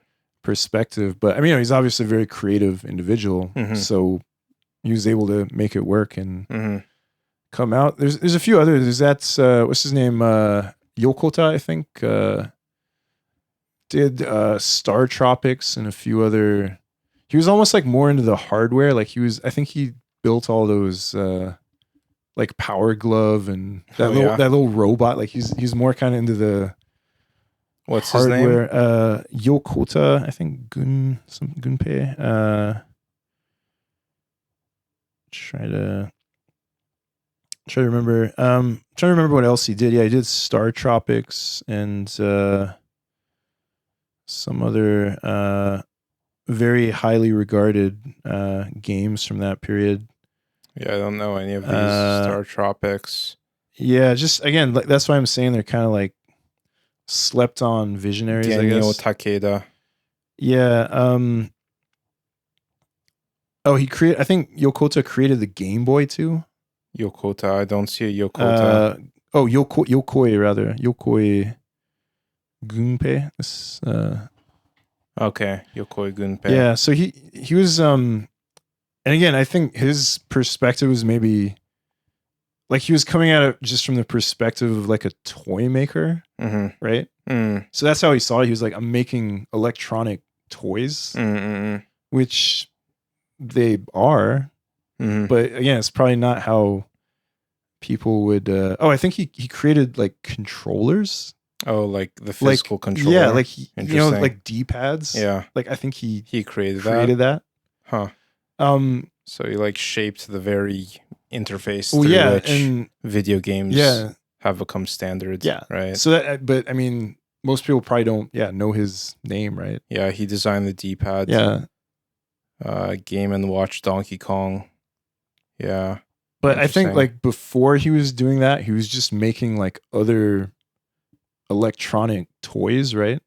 perspective. But I mean, you know, he's obviously a very creative individual, so he was able to make it work and come out. There's a few others. There's that what's his name, Yokota, I think, did Star Tropics and a few other. He was almost like more into the hardware. Like I think he built all those like Power Glove and that little robot. Like he's more kind of into What's hardware, his name? Yokota, I think Gunpei. Try to remember. Trying to remember what else he did. Yeah, he did Star Tropics and some other very highly regarded games from that period. Yeah, I don't know any of these Star Tropics. Yeah, just again, like, that's why I'm saying they're kind of like slept on visionaries. Daniel I guess. Takeda. Yeah. Oh, I think Yokota created the Game Boy too. Yokota. I don't see a Yokota. Yokoi rather. Yokoi Gunpei. Okay, Yokoi Gunpei. Yeah, so he was and again, I think his perspective was maybe like he was coming at it just from the perspective of like a toy maker, right? So that's how he saw it. He was like, I'm making electronic toys, which they are, but again, it's probably not how people would. I think he created like controllers. Oh, like the physical controller. Yeah, like like D-pads. Yeah, like I think he created that. Huh. So he like shaped the very interface through which video games have become standard. Yeah, right. So that, but I mean, most people probably don't know his name, right? Yeah, he designed the D-pad. Yeah. Game and Watch Donkey Kong. Yeah. But I think like before he was doing that, he was just making like other electronic toys, right?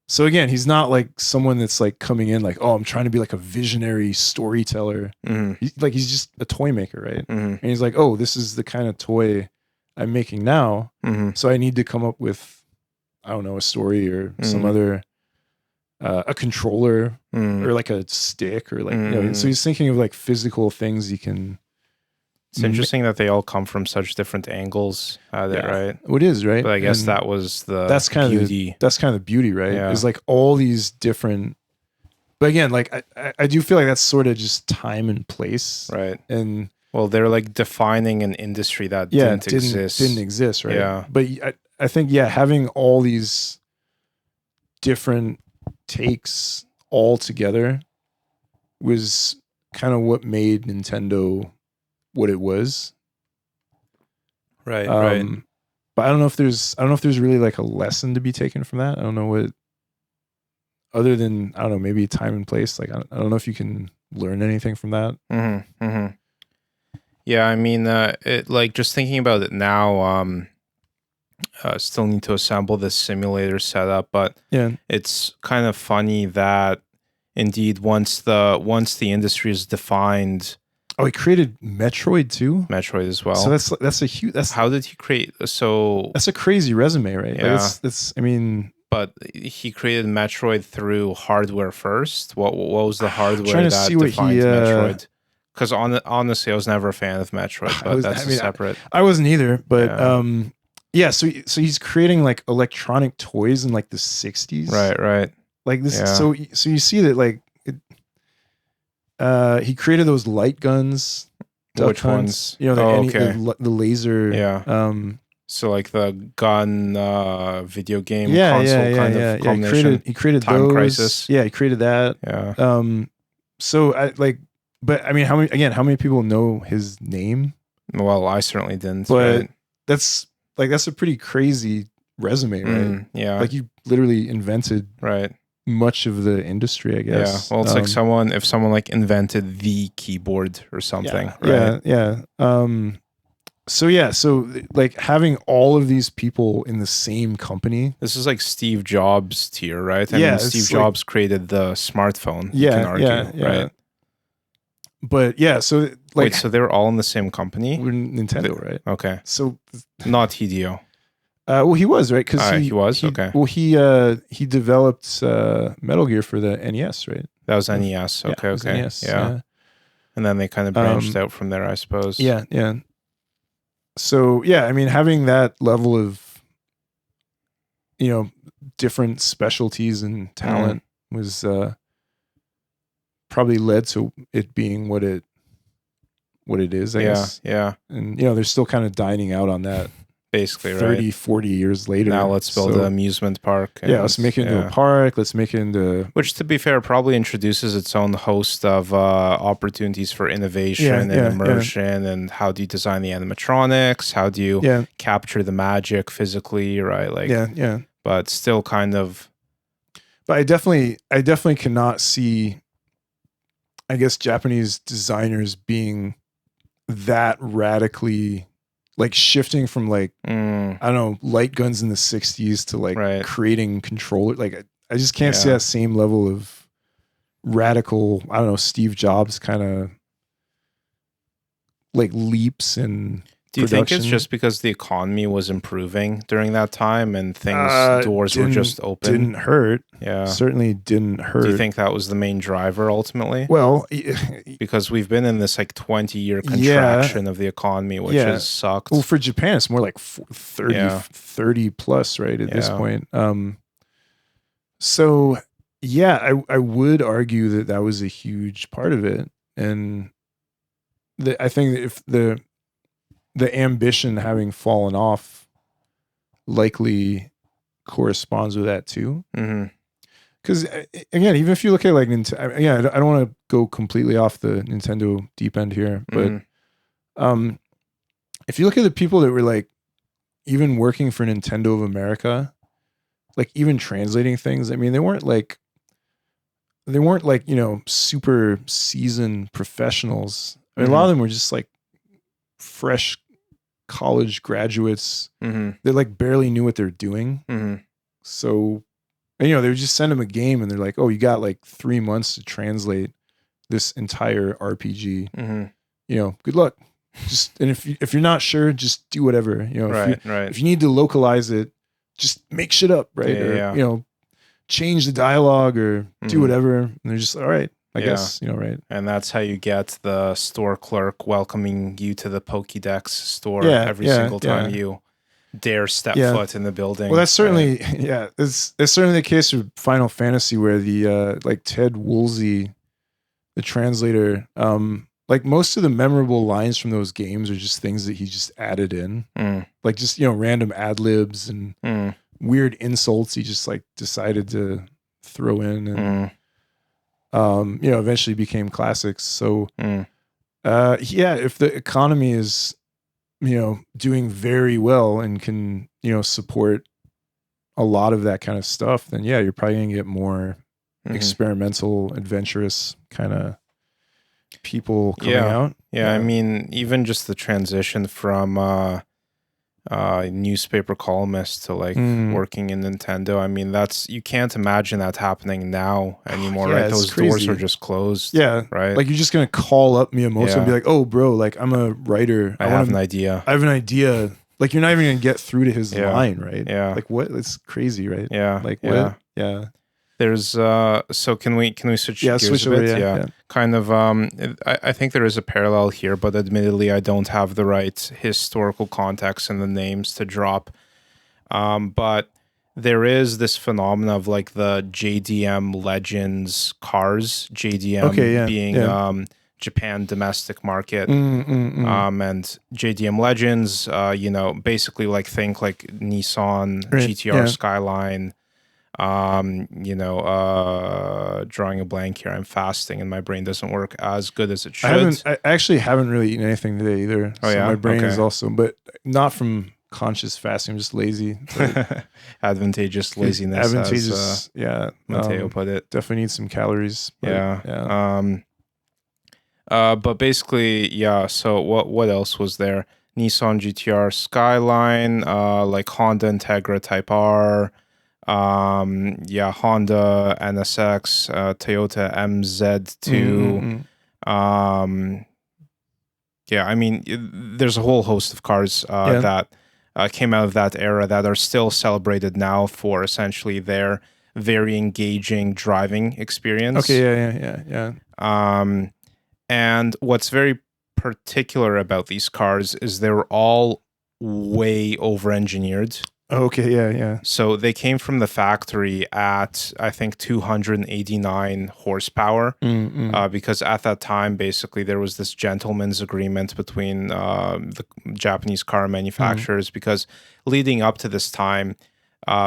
So again, he's not like someone that's like coming in like, oh, I'm trying to be like a visionary storyteller. He's just a toy maker, right? And he's like, oh, this is the kind of toy I'm making now. So I need to come up with, I don't know, a story or some other, a controller or like a stick or like, so he's thinking of like physical things he can. It's interesting that they all come from such different angles at it, right? It is, right? But I guess that was that's kind beauty. That's kind of the beauty, right? Yeah. It's like all these different. But again, like I do feel like that's sort of just time and place, right? And well, they're like defining an industry that didn't exist, right? Yeah. But I think having all these different takes all together was kind of what made Nintendo what it was, right. But I don't know if there's really like a lesson to be taken from that. I don't know what, other than I don't know, maybe time and place. Like I don't know if you can learn anything from that. Yeah, I mean, it like just thinking about it now. Still need to assemble this simulator setup, but it's kind of funny that indeed once the industry is defined. Oh, he created Metroid too? Metroid as well. So that's a huge. How did he create? So that's a crazy resume, right? Yeah. Like that's. I mean, but he created Metroid through hardware first. What was the hardware that defined Metroid? Because honestly, I was never a fan of Metroid, but that's separate. I wasn't either, but So he's creating like electronic toys in like the 60s. Right. Like this. Yeah. So you see that like. He created those light guns. Which ones? You know, the laser. Yeah. So like the gun video game console kind of combination. Yeah, he created Time those. Crisis. Yeah, he created that. Yeah. So but I mean, how many people know his name? Well, I certainly didn't. But that's a pretty crazy resume, right? Yeah. Like you literally invented much of the industry, I guess. Yeah. Well, it's like if someone like invented the keyboard or something. Yeah. So like having all of these people in the same company. This is like Steve Jobs tier, right? I mean, Steve Jobs created the smartphone. You can argue, right? But so like, wait, so they were all in the same company? Nintendo, right? Okay. So not Hideo. Well, he was, right? Because he was. Okay. Well, he developed Metal Gear for the NES, right? That was NES. Okay. NES, yeah. And then they kind of branched out from there, I suppose. Yeah. So I mean, having that level of, different specialties and talent was probably led to it being what it is, I guess. Yeah. And they're still kind of dining out on that basically 30, 40 years later. Now let's build an amusement park. Yeah, let's make it into a park. Let's make it into... Which, to be fair, probably introduces its own host of opportunities for innovation and immersion. And how do you design the animatronics? How do you capture the magic physically, right? Like, but still kind of... But I definitely cannot see, I guess, Japanese designers being that radically... like shifting from like I don't know, light guns in the 60s to like creating controller. Like I just can't see that same level of radical, I don't know, Steve Jobs kind of like leaps in Do you think it's just because the economy was improving during that time and doors were just open? Didn't hurt. Yeah. Certainly didn't hurt. Do you think that was the main driver ultimately? Well, because we've been in this like 20-year contraction of the economy, which has sucked. Well, for Japan, it's more like 30 plus, right, at this point. So, yeah, I would argue that was a huge part of it. And I think that if the ambition having fallen off likely corresponds with that too. Because again, even if you look at like Nintendo, I don't want to go completely off the Nintendo deep end here, but if you look at the people that were like even working for Nintendo of America, like even translating things, I mean, they weren't like, you know, super seasoned professionals. I mean, a lot of them were just like fresh college graduates that like barely knew what they're doing. So, and, you know, they would just send them a game and they're like, oh, you got like 3 months to translate this entire RPG. You know, good luck. Just, and if you're not sure, just do whatever, you know, if you need to localize it, just make shit up. Right. You know, change the dialogue or do whatever. And they're just, all right, I guess, you know, right. And that's how you get the store clerk welcoming you to the Pokédex store every single time you dare step foot in the building. Well, that's certainly, it's certainly the case with Final Fantasy where the, like Ted Woolsey, the translator, like most of the memorable lines from those games are just things that he just added in. Like just, you know, random ad libs and weird insults he just like decided to throw in and, you know, eventually became classics. So, if the economy is, you know, doing very well and can, you know, support a lot of that kind of stuff, then you're probably gonna get more experimental, adventurous kind of people coming out. I mean, even just the transition from newspaper columnist to like working in Nintendo. I mean, you can't imagine that happening now anymore, right? Those doors are just closed. Right. Like you're just gonna call up Miyamoto and be like, "Oh, bro, like I'm a writer. I have an idea. I have an idea." Like you're not even gonna get through to his line, right? Like what? It's crazy, right? Like what? There's so can we switch gears a bit? Kind of I think there is a parallel here, but admittedly I don't have the right historical context and the names to drop. But there is this phenomenon of like the JDM Legends cars, JDM being Japan domestic market, and JDM Legends, you know, basically like think like Nissan GTR Skyline. You know, drawing a blank here. I'm fasting and my brain doesn't work as good as it should. I actually haven't really eaten anything today either. Oh, so my brain is also, but not from conscious fasting. I'm just lazy. Advantageous laziness. Advantageous, Mateo put it. Definitely need some calories. But, but basically, so what else was there? Nissan GTR Skyline, like Honda Integra Type R, Honda NSX, Toyota MZ2. I mean, there's a whole host of cars that came out of that era that are still celebrated now for essentially their very engaging driving experience. And what's very particular about these cars is they were all way over-engineered. Okay, yeah. So they came from the factory at, I think, 289 horsepower, because at that time, basically, there was this gentleman's agreement between the Japanese car manufacturers, because leading up to this time,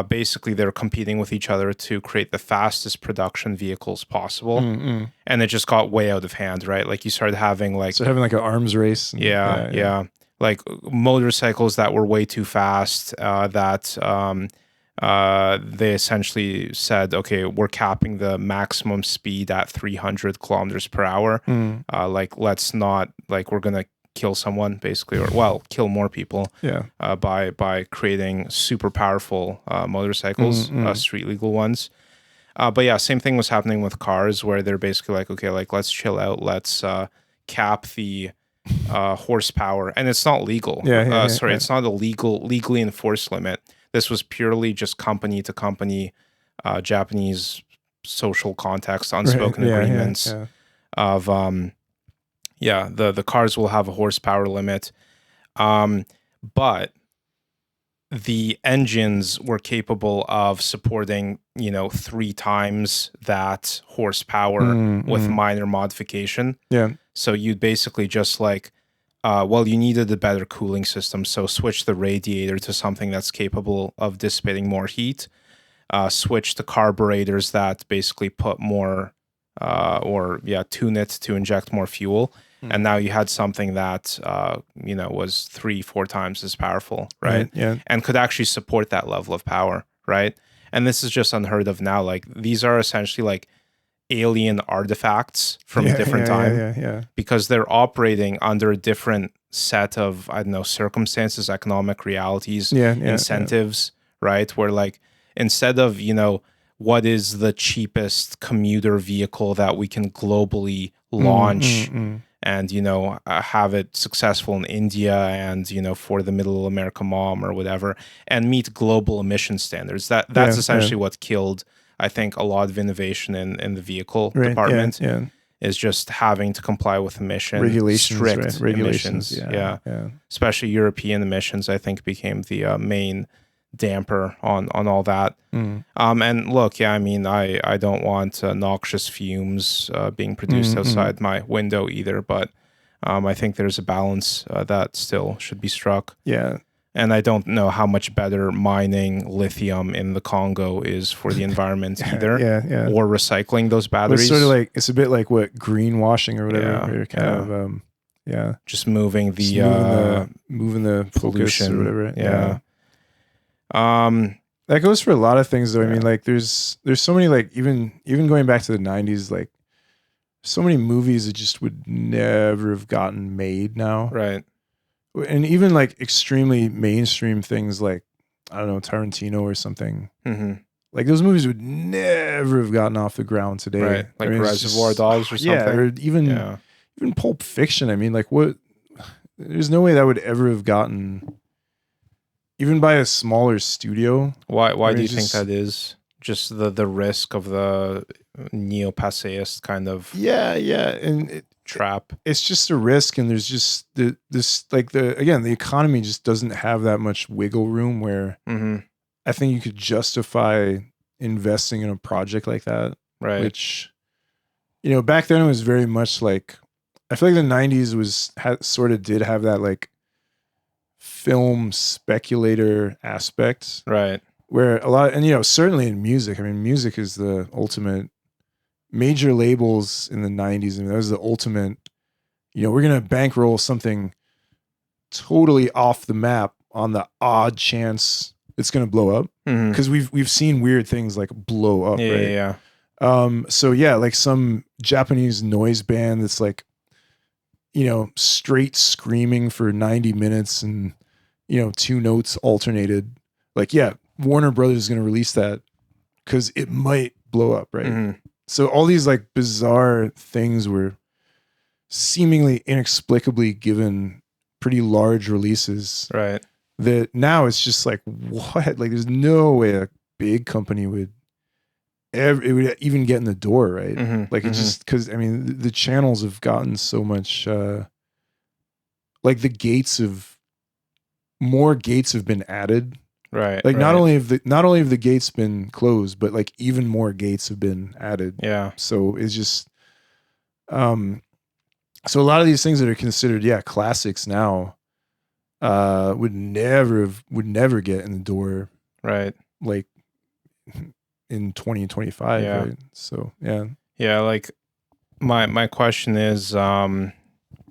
basically, they're competing with each other to create the fastest production vehicles possible. And it just got way out of hand, right? Like you started having like... So having like an arms race. Yeah. Like motorcycles that were way too fast, that they essentially said, okay, we're capping the maximum speed at 300 kilometers per hour. Like, let's not, like, we're going to kill someone basically, or well, kill more people by creating super powerful motorcycles, street legal ones. But yeah, same thing was happening with cars, where they're basically like, okay, like, let's chill out, let's cap the horsepower, and it's not legal. It's not a legally enforced limit. This was purely just company to company, Japanese social context, unspoken agreements of the cars will have a horsepower limit, but the engines were capable of supporting 3 times that horsepower with minor modification. So you'd basically just like, you needed a better cooling system, so switch the radiator to something that's capable of dissipating more heat. Switch to carburetors that basically put more, tune it to inject more fuel. And now you had something that, was 3-4 times as powerful, right? And could actually support that level of power, right? And this is just unheard of now. Like, these are essentially like alien artifacts from a different time, because they're operating under a different set of, I don't know, circumstances, economic realities, incentives, right? Where like, instead of, what is the cheapest commuter vehicle that we can globally launch and, have it successful in India and, for the middle America mom or whatever, and meet global emission standards. That's essentially what killed, I think, a lot of innovation in the vehicle department, is just having to comply with strict emissions. Especially European emissions, I think, became the main damper on all that. And look, I mean, I don't want noxious fumes being produced outside my window either, but I think there's a balance that still should be struck. And I don't know how much better mining lithium in the Congo is for the environment either, or recycling those batteries. It's sort of like, it's a bit like what greenwashing or whatever, kind of just moving the moving the pollution or whatever. That goes for a lot of things though. I mean, like there's so many, like even going back to the 90s, like so many movies that just would never have gotten made now. Right. And even like extremely mainstream things like, I don't know, Tarantino or something. Like those movies would never have gotten off the ground today. Right. Like Reservoir Dogs or something. Yeah, or even Pulp Fiction. I mean, like what? There's no way that would ever have gotten, even by a smaller studio. Why do you think that is? Just the risk of the neo-passeist kind of and trap. It's just a risk, and there's just the economy just doesn't have that much wiggle room where I think you could justify investing in a project like that. Right. Which, back then it was very much like, I feel like the 90s sort of did have that like film speculator aspect. Right. Where a lot, and certainly in music, I mean, music is the ultimate. Major labels in the 90s, I mean, that was the ultimate, we're going to bankroll something totally off the map on the odd chance it's going to blow up. Because we've seen weird things like blow up, right? So yeah, like some Japanese noise band that's like, straight screaming for 90 minutes and, 2 notes alternated. Like, yeah, Warner Brothers is going to release that because it might blow up, right? So all these like bizarre things were seemingly inexplicably given pretty large releases. Right. That now it's just like, what? Like there's no way a big company would even get in the door, right? Like it just, because I mean the channels have gotten so much like more gates have been added Right. Like not only have the gates been closed, but like even more gates have been added. Yeah. So it's just so a lot of these things that are considered classics now would never get in the door. Right. Like in 2025, right? So yeah, like my question is and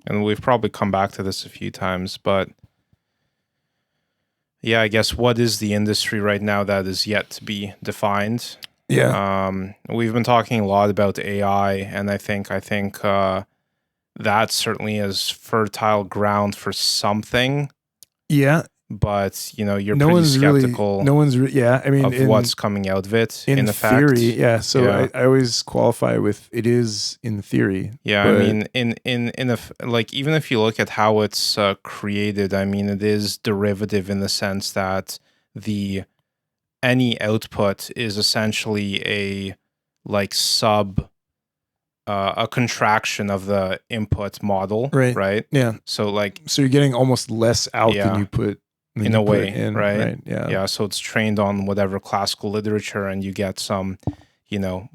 we've probably come back to this a few times, but I guess what is the industry right now that is yet to be defined? We've been talking a lot about AI, and I think that certainly is fertile ground for something. But you're pretty skeptical. Of what's coming out of it in theory. Fact. So I always qualify with it is in theory. I mean, even if you look at how it's created, I mean, it is derivative in the sense that any output is essentially a contraction of the input model, right? Yeah. So you're getting almost less out than you put. In a way, right? Yeah. So it's trained on whatever classical literature, and you get some,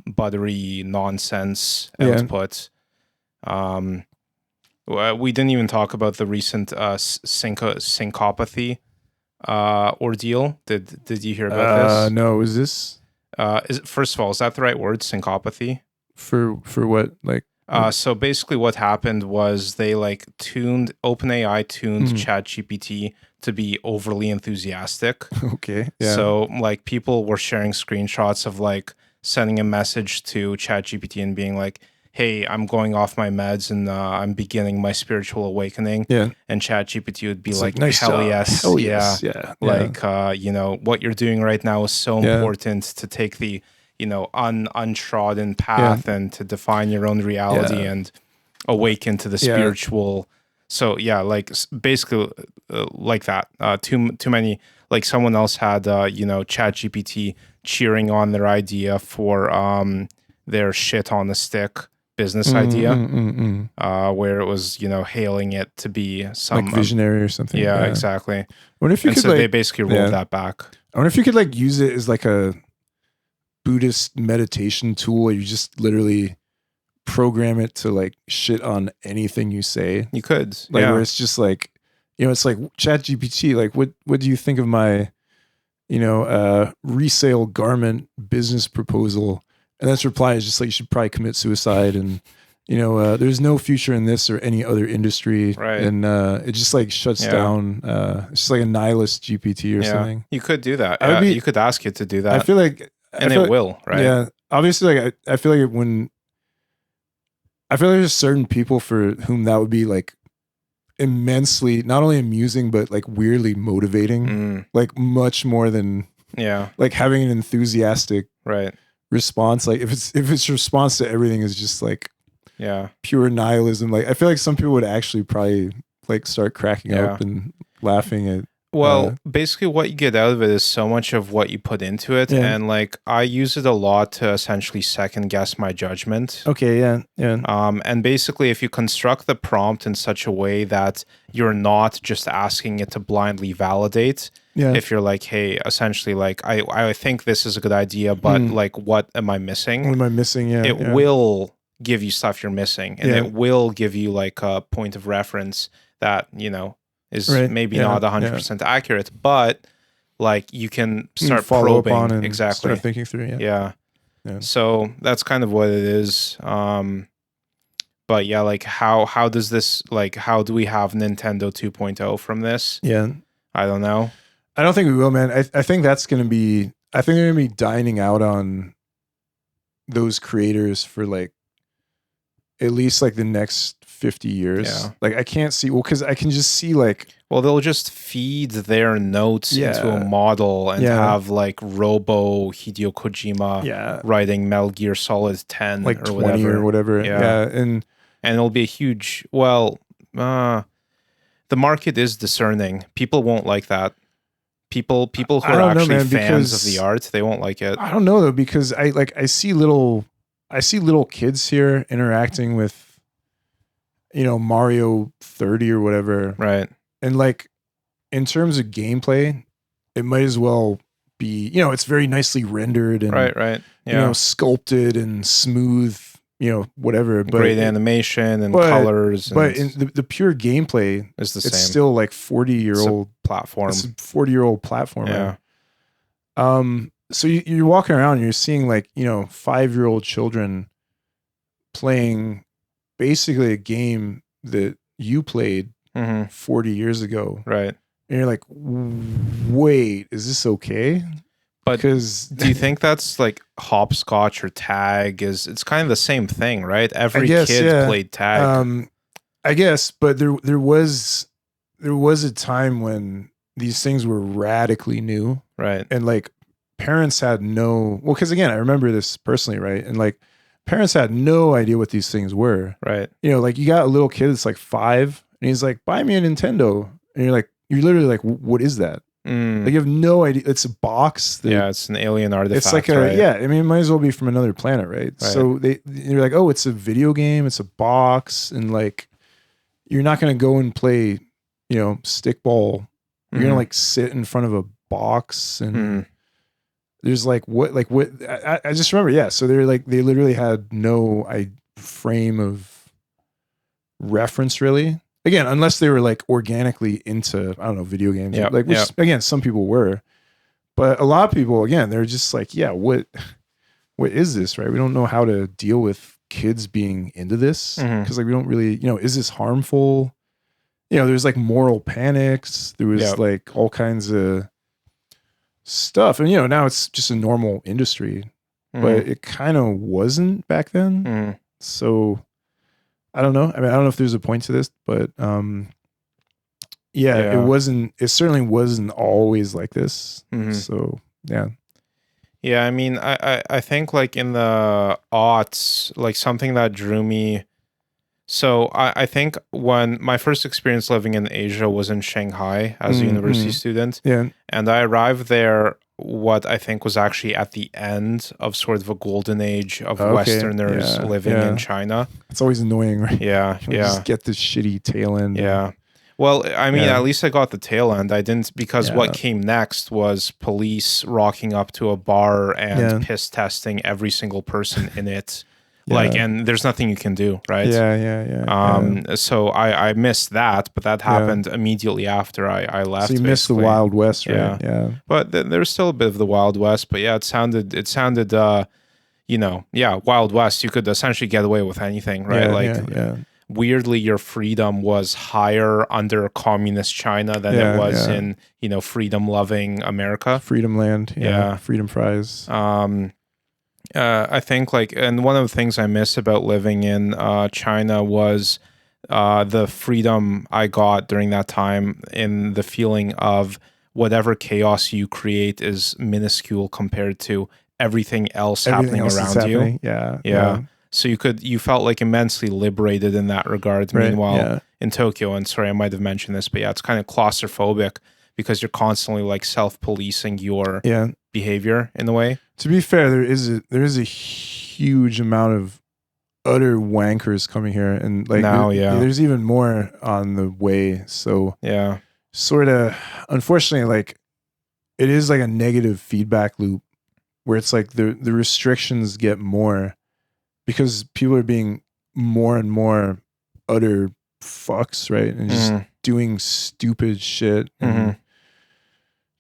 buttery nonsense output. We didn't even talk about the recent syncopathy ordeal. Did you hear about this? No. Is this? First of all, is that the right word? Syncopathy? For what? So basically what happened was they OpenAI tuned ChatGPT to be overly enthusiastic. Okay. Yeah. So people were sharing screenshots of sending a message to ChatGPT and being like, hey, I'm going off my meds and I'm beginning my spiritual awakening. Yeah. And ChatGPT would be nice hell job. yes. Hell yes. Yeah. What you're doing right now is so important to take the untrodden path and to define your own reality and awaken to the spiritual. So basically like that. Too many. Someone else had ChatGPT cheering on their idea for their shit on a stick business idea, where it was hailing it to be some visionary or something. Yeah, exactly. I wonder if you could they basically rolled that back. I wonder if you could use it as a Buddhist meditation tool, where you just literally program it to shit on anything you say. You could, where it's just it's like ChatGPT. What do you think of my, resale garment business proposal? And its reply is just you should probably commit suicide, and there's no future in this or any other industry, right? And it just shuts down. It's just a nihilist GPT or something. You could do that. You could ask it to do that. I feel like. And it will, right? Yeah. Obviously, I feel like there's certain people for whom that would be immensely, not only amusing, but weirdly motivating. Much more than having an enthusiastic response. If its response to everything is just pure nihilism, I feel like some people would actually probably start cracking up and laughing at. Well, basically what you get out of it is so much of what you put into it. And I use it a lot to essentially second guess my judgment. Okay. Yeah. And basically if you construct the prompt in such a way that you're not just asking it to blindly validate, if you're hey, essentially I think this is a good idea, but what am I missing? What am I missing? Yeah. It will give you stuff you're missing, and it will give you a point of reference that, is maybe not 100% accurate, but you can start follow probing up on and exactly, start thinking through. Yeah. So that's kind of what it is. But how does this how do we have Nintendo 2.0 from this? Yeah, I don't know. I don't think we will, man. I think that's gonna be. I think they're gonna be dining out on those creators for at least the next 50 years. I can't see, because I can just see they'll just feed their notes into a model and have Robo Hideo Kojima writing Metal Gear Solid 10 or 20 or whatever. And it'll be a huge, the market is discerning. People won't like that. People who are actually fans of the art, they won't like it. I don't know though, because I see little kids here interacting with Mario 30 or whatever. Right. And in terms of gameplay, it might as well be, it's very nicely rendered and right. Yeah. Sculpted and smooth, whatever. But great animation and colors. But in the pure gameplay is the it's same. Still like 40-year-old platform. It's a 40-year-old platformer. Yeah. So you're walking around and you're seeing like, 5-year-old children playing basically a game that you played 40 years ago. Right. And you're like, wait, is this okay? But because do you think that's like hopscotch or tag? It's kind of the same thing, right? Every kid played tag. I guess, but there was a time when these things were radically new. Right. And like parents had because again, I remember this personally, right? And like parents had no idea what these things were. Right. Like you got a little kid that's like 5 and he's like, buy me a Nintendo. And you're literally like, what is that? Like you have no idea. It's a box. It's an alien artifact. It's like it might as well be from another planet, right? So you're like, oh, it's a video game. It's a box. And like, you're not going to go and play, stickball. You're going to like sit in front of a box and there's like, what, I just remember. Yeah. So they're like, they literally had no frame of reference really. Again, unless they were like organically into, I don't know, video games. Yep, which again, some people were, but a lot of people, again, they're just like, yeah, what is this, right? We don't know how to deal with kids being into this because like we don't really, is this harmful? There's like moral panics. There was like all kinds of stuff, and now it's just a normal industry, but it kind of wasn't back then. So. I don't know. I mean, I don't know if there's a point to this, but it certainly wasn't always like this. So yeah. Yeah, I mean, I think like in the aughts, like something that drew me. So I think when my first experience living in Asia was in Shanghai as a university student. Yeah. And I arrived there what I think was actually at the end of sort of a golden age of Westerners living in China. It's always annoying, right? Yeah, Just get this shitty tail end. Yeah. Well, I mean, at least I got the tail end. I didn't, because what came next was police rocking up to a bar and piss testing every single person in it. Like, and there's nothing you can do, right? So I missed that, but that happened immediately after I left. So you missed the Wild West, right? Yeah. But there's still a bit of the Wild West, but it sounded Wild West. You could essentially get away with anything, right? Weirdly, your freedom was higher under communist China than it was in, freedom-loving America. Freedom land, freedom fries. I think and one of the things I miss about living in China was the freedom I got during that time, in the feeling of whatever chaos you create is minuscule compared to everything else happening around you. Yeah. So you felt like immensely liberated in that regard. Right, Meanwhile, in Tokyo, and sorry, I might have mentioned this, but it's kind of claustrophobic because you're constantly like self-policing your behavior in a way. To be fair, there is a huge amount of utter wankers coming here, and like now, there's even more on the way. So sort of, unfortunately, like it is like a negative feedback loop where it's like the restrictions get more because people are being more and more utter fucks, right? And just doing stupid shit and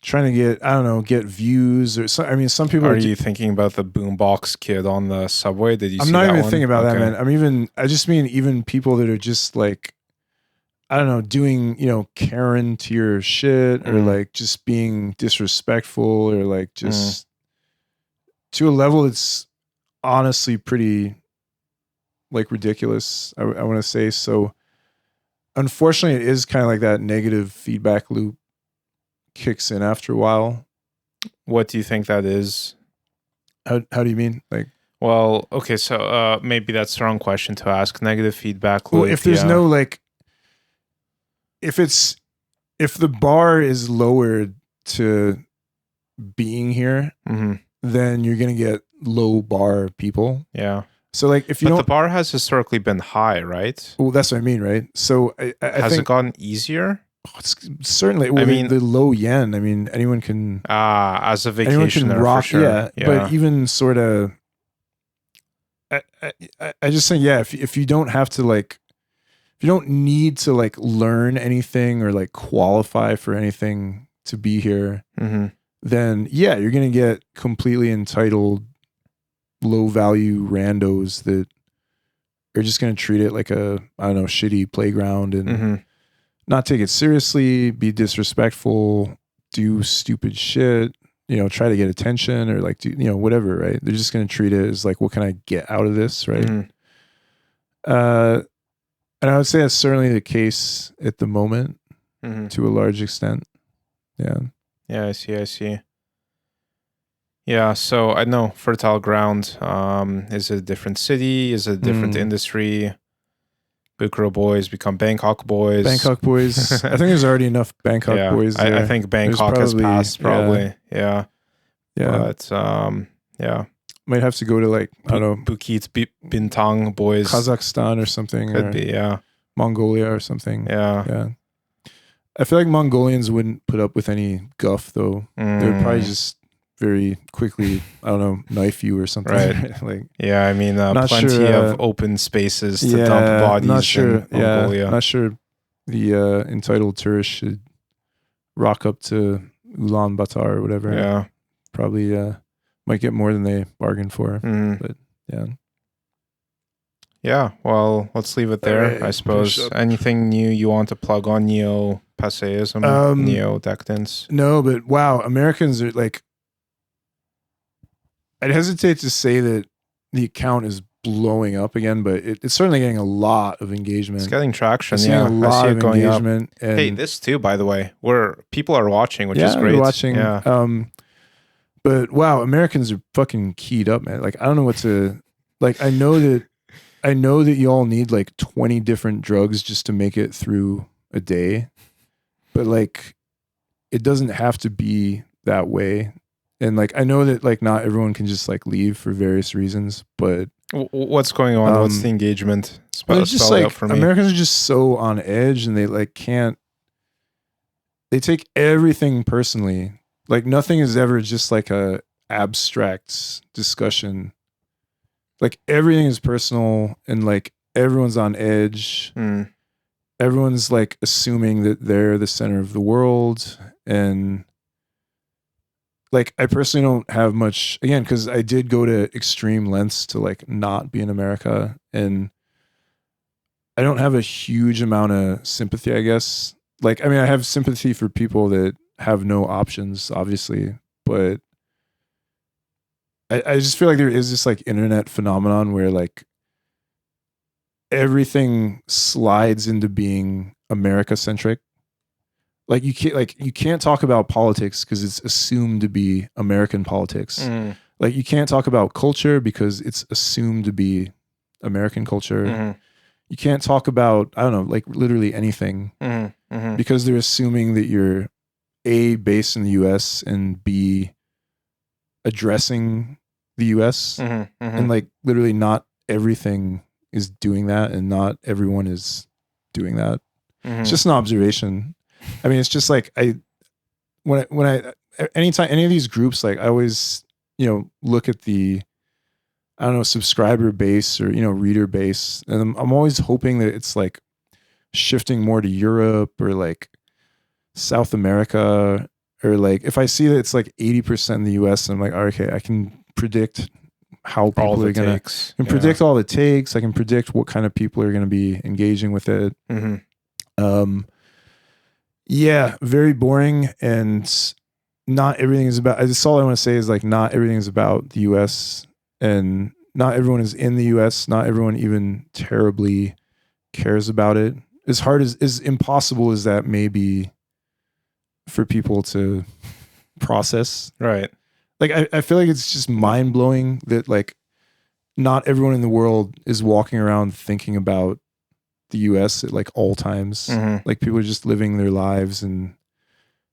trying to get views or I mean, some people are you thinking about the boombox kid on the subway? Did you see that one? I'm not even thinking about that, man. I just mean even people that are just like, I don't know, doing, Karen tier shit or like just being disrespectful or like just to a level that's honestly pretty like ridiculous, I want to say. So unfortunately, it is kind of like that negative feedback loop kicks in after a while. What do you think that is? How do you mean? Like, well, okay, so maybe that's the wrong question to ask. Negative feedback loop. Well, if there's no like, if the bar is lowered to being here, then you're gonna get low bar people. Yeah. So like, if you the bar has historically been high, right? Well, that's what I mean, right? So I has think, it gotten easier? Certainly. Well, I mean, the low yen. I mean, anyone can. As a vacationer, rock, for sure. Yeah. But even sort of. I just think, yeah, if you don't have to like, if you don't need to like learn anything or like qualify for anything to be here, then yeah, you're gonna get completely entitled, low value randos that are just gonna treat it like a, I don't know, shitty playground and not take it seriously, be disrespectful, do stupid shit, you know, try to get attention or like do, you know, whatever, right? They're just gonna treat it as like, what can I get out of this, right? And I would say that's certainly the case at the moment to a large extent. Yeah. Yeah, I see. Yeah, so I know Fertile Ground is a different city, is a different industry. Bukuro boys become Bangkok boys. I think there's already enough Bangkok boys there. I think Bangkok has passed probably. Yeah. But yeah. Might have to go to like, I don't know, Bukit Bintang boys. Kazakhstan or something. Could be, yeah. Mongolia or something. Yeah. I feel like Mongolians wouldn't put up with any guff though. They would probably just very quickly, I don't know, knife you or something. Right. Like, yeah, I mean, plenty of open spaces to dump bodies in Mongolia. Not sure the entitled tourists should rock up to Ulaanbaatar or whatever. Yeah. Probably might get more than they bargained for. But yeah. Yeah, well, let's leave it there, right, I suppose. Anything new you want to plug on neo-passeism, neo-decadence? No, but wow, Americans are like, I'd hesitate to say that the account is blowing up again, but it's certainly getting a lot of engagement. It's getting traction, it's getting a lot of engagement. And hey, this too, by the way, where people are watching, which is great. They're watching. Yeah. But wow, Americans are fucking keyed up, man. Like, I don't know what to, like, I know that you all need like 20 different drugs just to make it through a day, but like, it doesn't have to be that way. And like, I know that like not everyone can just like leave for various reasons, but what's going on? What's the engagement? It's just like for me. Americans are just so on edge and they like they take everything personally. Like nothing is ever just like a abstract discussion. Like everything is personal and like everyone's on edge. Everyone's like assuming that they're the center of the world. And like, I personally don't have much, again, because I did go to extreme lengths to like not be in America. And I don't have a huge amount of sympathy, I guess. Like, I mean, I have sympathy for people that have no options, obviously, but I just feel like there is this like internet phenomenon where like everything slides into being America centric. Like you can't talk about politics because it's assumed to be American politics. Like you can't talk about culture because it's assumed to be American culture. You can't talk about, I don't know, like literally anything because they're assuming that you're A, based in the US and B, addressing the US. And like literally not everything is doing that and not everyone is doing that. It's just an observation. I mean, it's just like anytime any of these groups, like I always, you know, look at the, I don't know, subscriber base or, you know, reader base. And I'm always hoping that it's like shifting more to Europe or like South America, or like if I see that it's like 80% in the US, I'm like, okay, I can predict how people are going to predict all the takes. I can predict what kind of people are going to be engaging with it. Yeah, very boring. And not everything is about, that's all I want to say is like, not everything is about the US and not everyone is in the US. Not everyone even terribly cares about it. As impossible as that may be for people to process. Right. Like, I feel like it's just mind blowing that like not everyone in the world is walking around thinking about the US at like all times. Like people are just living their lives and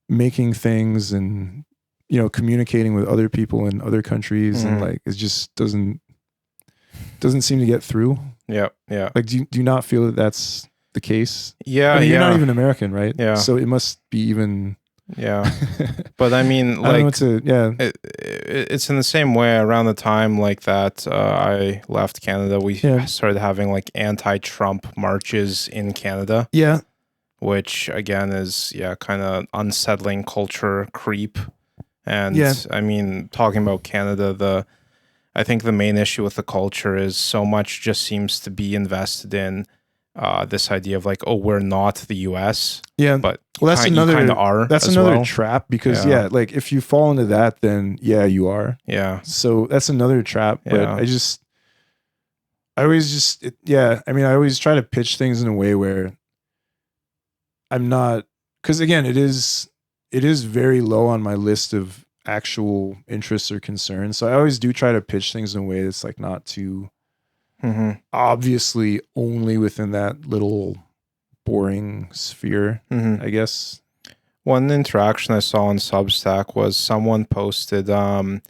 making things and, you know, communicating with other people in other countries. And like, it just doesn't seem to get through. Yeah. Like, do you not feel that that's the case. Yeah, I mean, yeah. you're not even American, right? Yeah. So it must be even. Yeah, but I mean, like, it's in the same way. Around the time like that, I left Canada. We started having like anti-Trump marches in Canada. Yeah, which again is kind of unsettling culture creep. And I mean, talking about Canada, I think the main issue with the culture is so much just seems to be invested in this idea of like, oh, we're not the US. Yeah. But that's another kind of are. That's another trap because like if you fall into that, then you are. Yeah. So that's another trap. But I always try to pitch things in a way where I'm not, because again, it is very low on my list of actual interests or concerns. So I always do try to pitch things in a way that's like not too obviously only within that little boring sphere, I guess. One interaction I saw on Substack was someone posted, I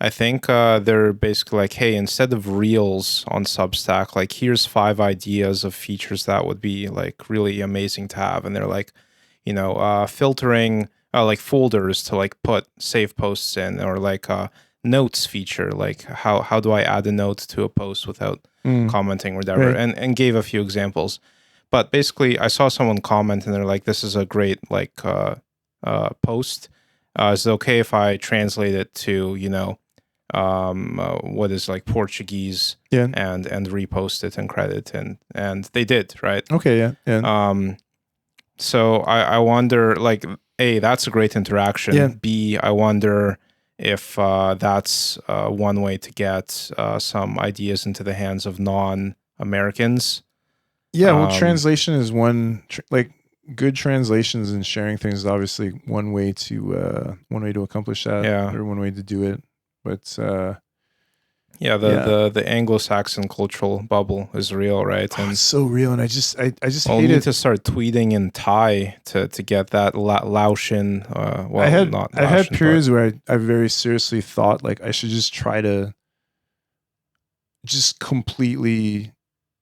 think they're basically like, hey, instead of reels on Substack, like here's 5 ideas of features that would be like really amazing to have. And they're like, filtering like folders to like put save posts in, or like notes feature, like how do I add a note to a post without commenting or whatever, and gave a few examples. But basically I saw someone comment and they're like, this is a great like post. Is it okay if I translate it to, what is like Portuguese and repost it and credit, and they did, right? Okay, yeah. So I wonder, like, A, that's a great interaction. Yeah. B, I wonder if that's one way to get some ideas into the hands of non-Americans. Yeah, well, translation is one, like good translations and sharing things is obviously one way to accomplish that, or one way to do it. But the Anglo-Saxon cultural bubble is real, right? And it's so real, and I just hate we need to start tweeting in Thai to get that Laotian. I had periods where I very seriously thought like I should just try to just completely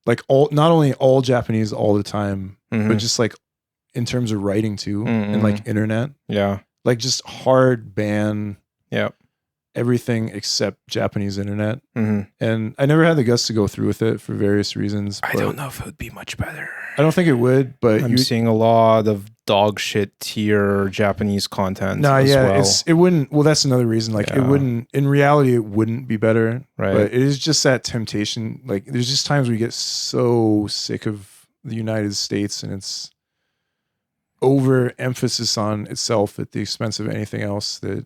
like not only all Japanese all the time, but just like in terms of writing too, and like internet, like just hard ban. Everything except Japanese internet. And I never had the guts to go through with it for various reasons. I don't know if it would be much better. I don't think it would, but I'm seeing a lot of dog shit tier Japanese content. It wouldn't. Well, that's another reason. Like it wouldn't, in reality, it wouldn't be better. Right. But it is just that temptation. Like there's just times we get so sick of the United States and its overemphasis on itself at the expense of anything else that,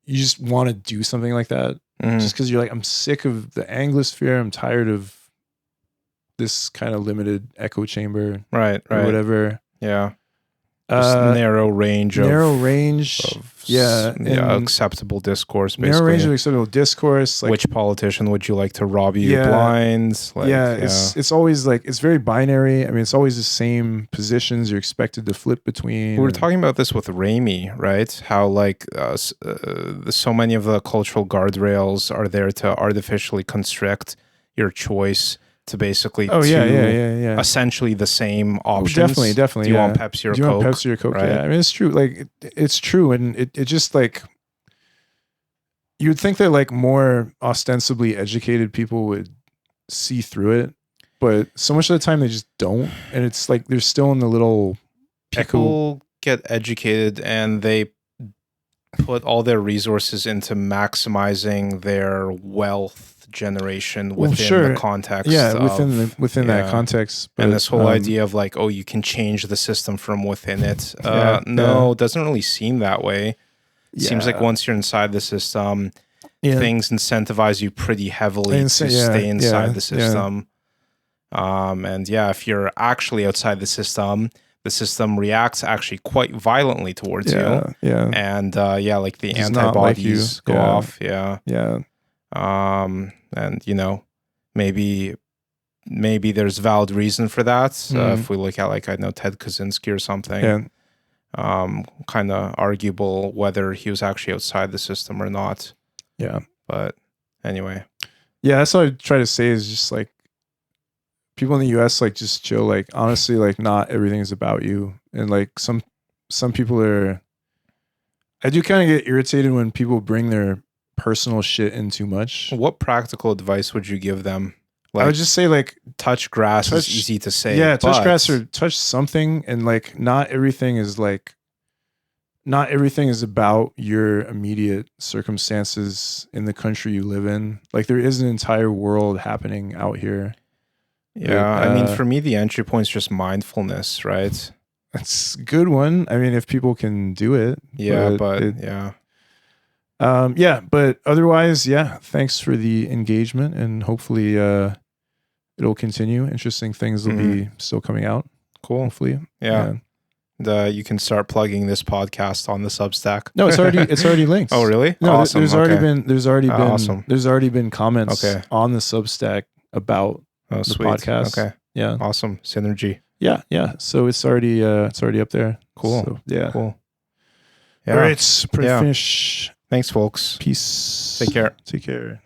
you just want to do something like that just because you're like, I'm sick of the Anglosphere. I'm tired of this kind of limited echo chamber, right, or whatever. Yeah, just narrow range, acceptable discourse. Basically, narrow range of acceptable discourse. Like, which politician would you like to rob you blind? Like, it's always like it's very binary. I mean, it's always the same positions you're expected to flip between. We were talking about this with Raimi, right? How like so many of the cultural guardrails are there to artificially constrict your choice to basically essentially the same options. Definitely. Do you want Pepsi or Coke? Want Pepsi or Coke? Right? Yeah, I mean it's true. Like it's true, and it just like you'd think that like more ostensibly educated people would see through it, but so much of the time they just don't, and it's like they're still in the little people get educated and they put all their resources into maximizing their wealth generation within the context within that context, but, and this whole idea of like, oh, you can change the system from within it. It doesn't really seem that way. It seems like once you're inside the system, things incentivize you pretty heavily to stay inside the system. And if you're actually outside the system reacts actually quite violently towards you. And like the antibodies go off. And maybe there's valid reason for that. If we look at like, I know, Ted Kaczynski or something, kind of arguable whether he was actually outside the system or not. But anyway. That's what I try to say is just like people in the US like just chill. Like honestly, like not everything is about you. And like some people are, I do kind of get irritated when people bring their personal shit in too much. What practical advice would you give them? Like, I would just say like touch grass is easy to say. Yeah, touch grass or touch something, and like not everything is about your immediate circumstances in the country you live in. Like there is an entire world happening out here. Yeah, I mean, for me, the entry point is just mindfulness, right? That's a good one. I mean, if people can do it. Yeah, but but otherwise, yeah, thanks for the engagement, and hopefully it'll continue. Interesting things will be still coming out. Cool. Hopefully. Yeah. You can start plugging this podcast on the Substack. No, it's already linked. Oh, really? No, awesome. there's already been comments on the Substack about the podcast. Okay. Yeah. Awesome. Synergy. Yeah. So it's already up there. Cool. So, yeah. Cool. Yeah. All right. Pretty finish. Thanks, folks. Peace. Take care. Take care.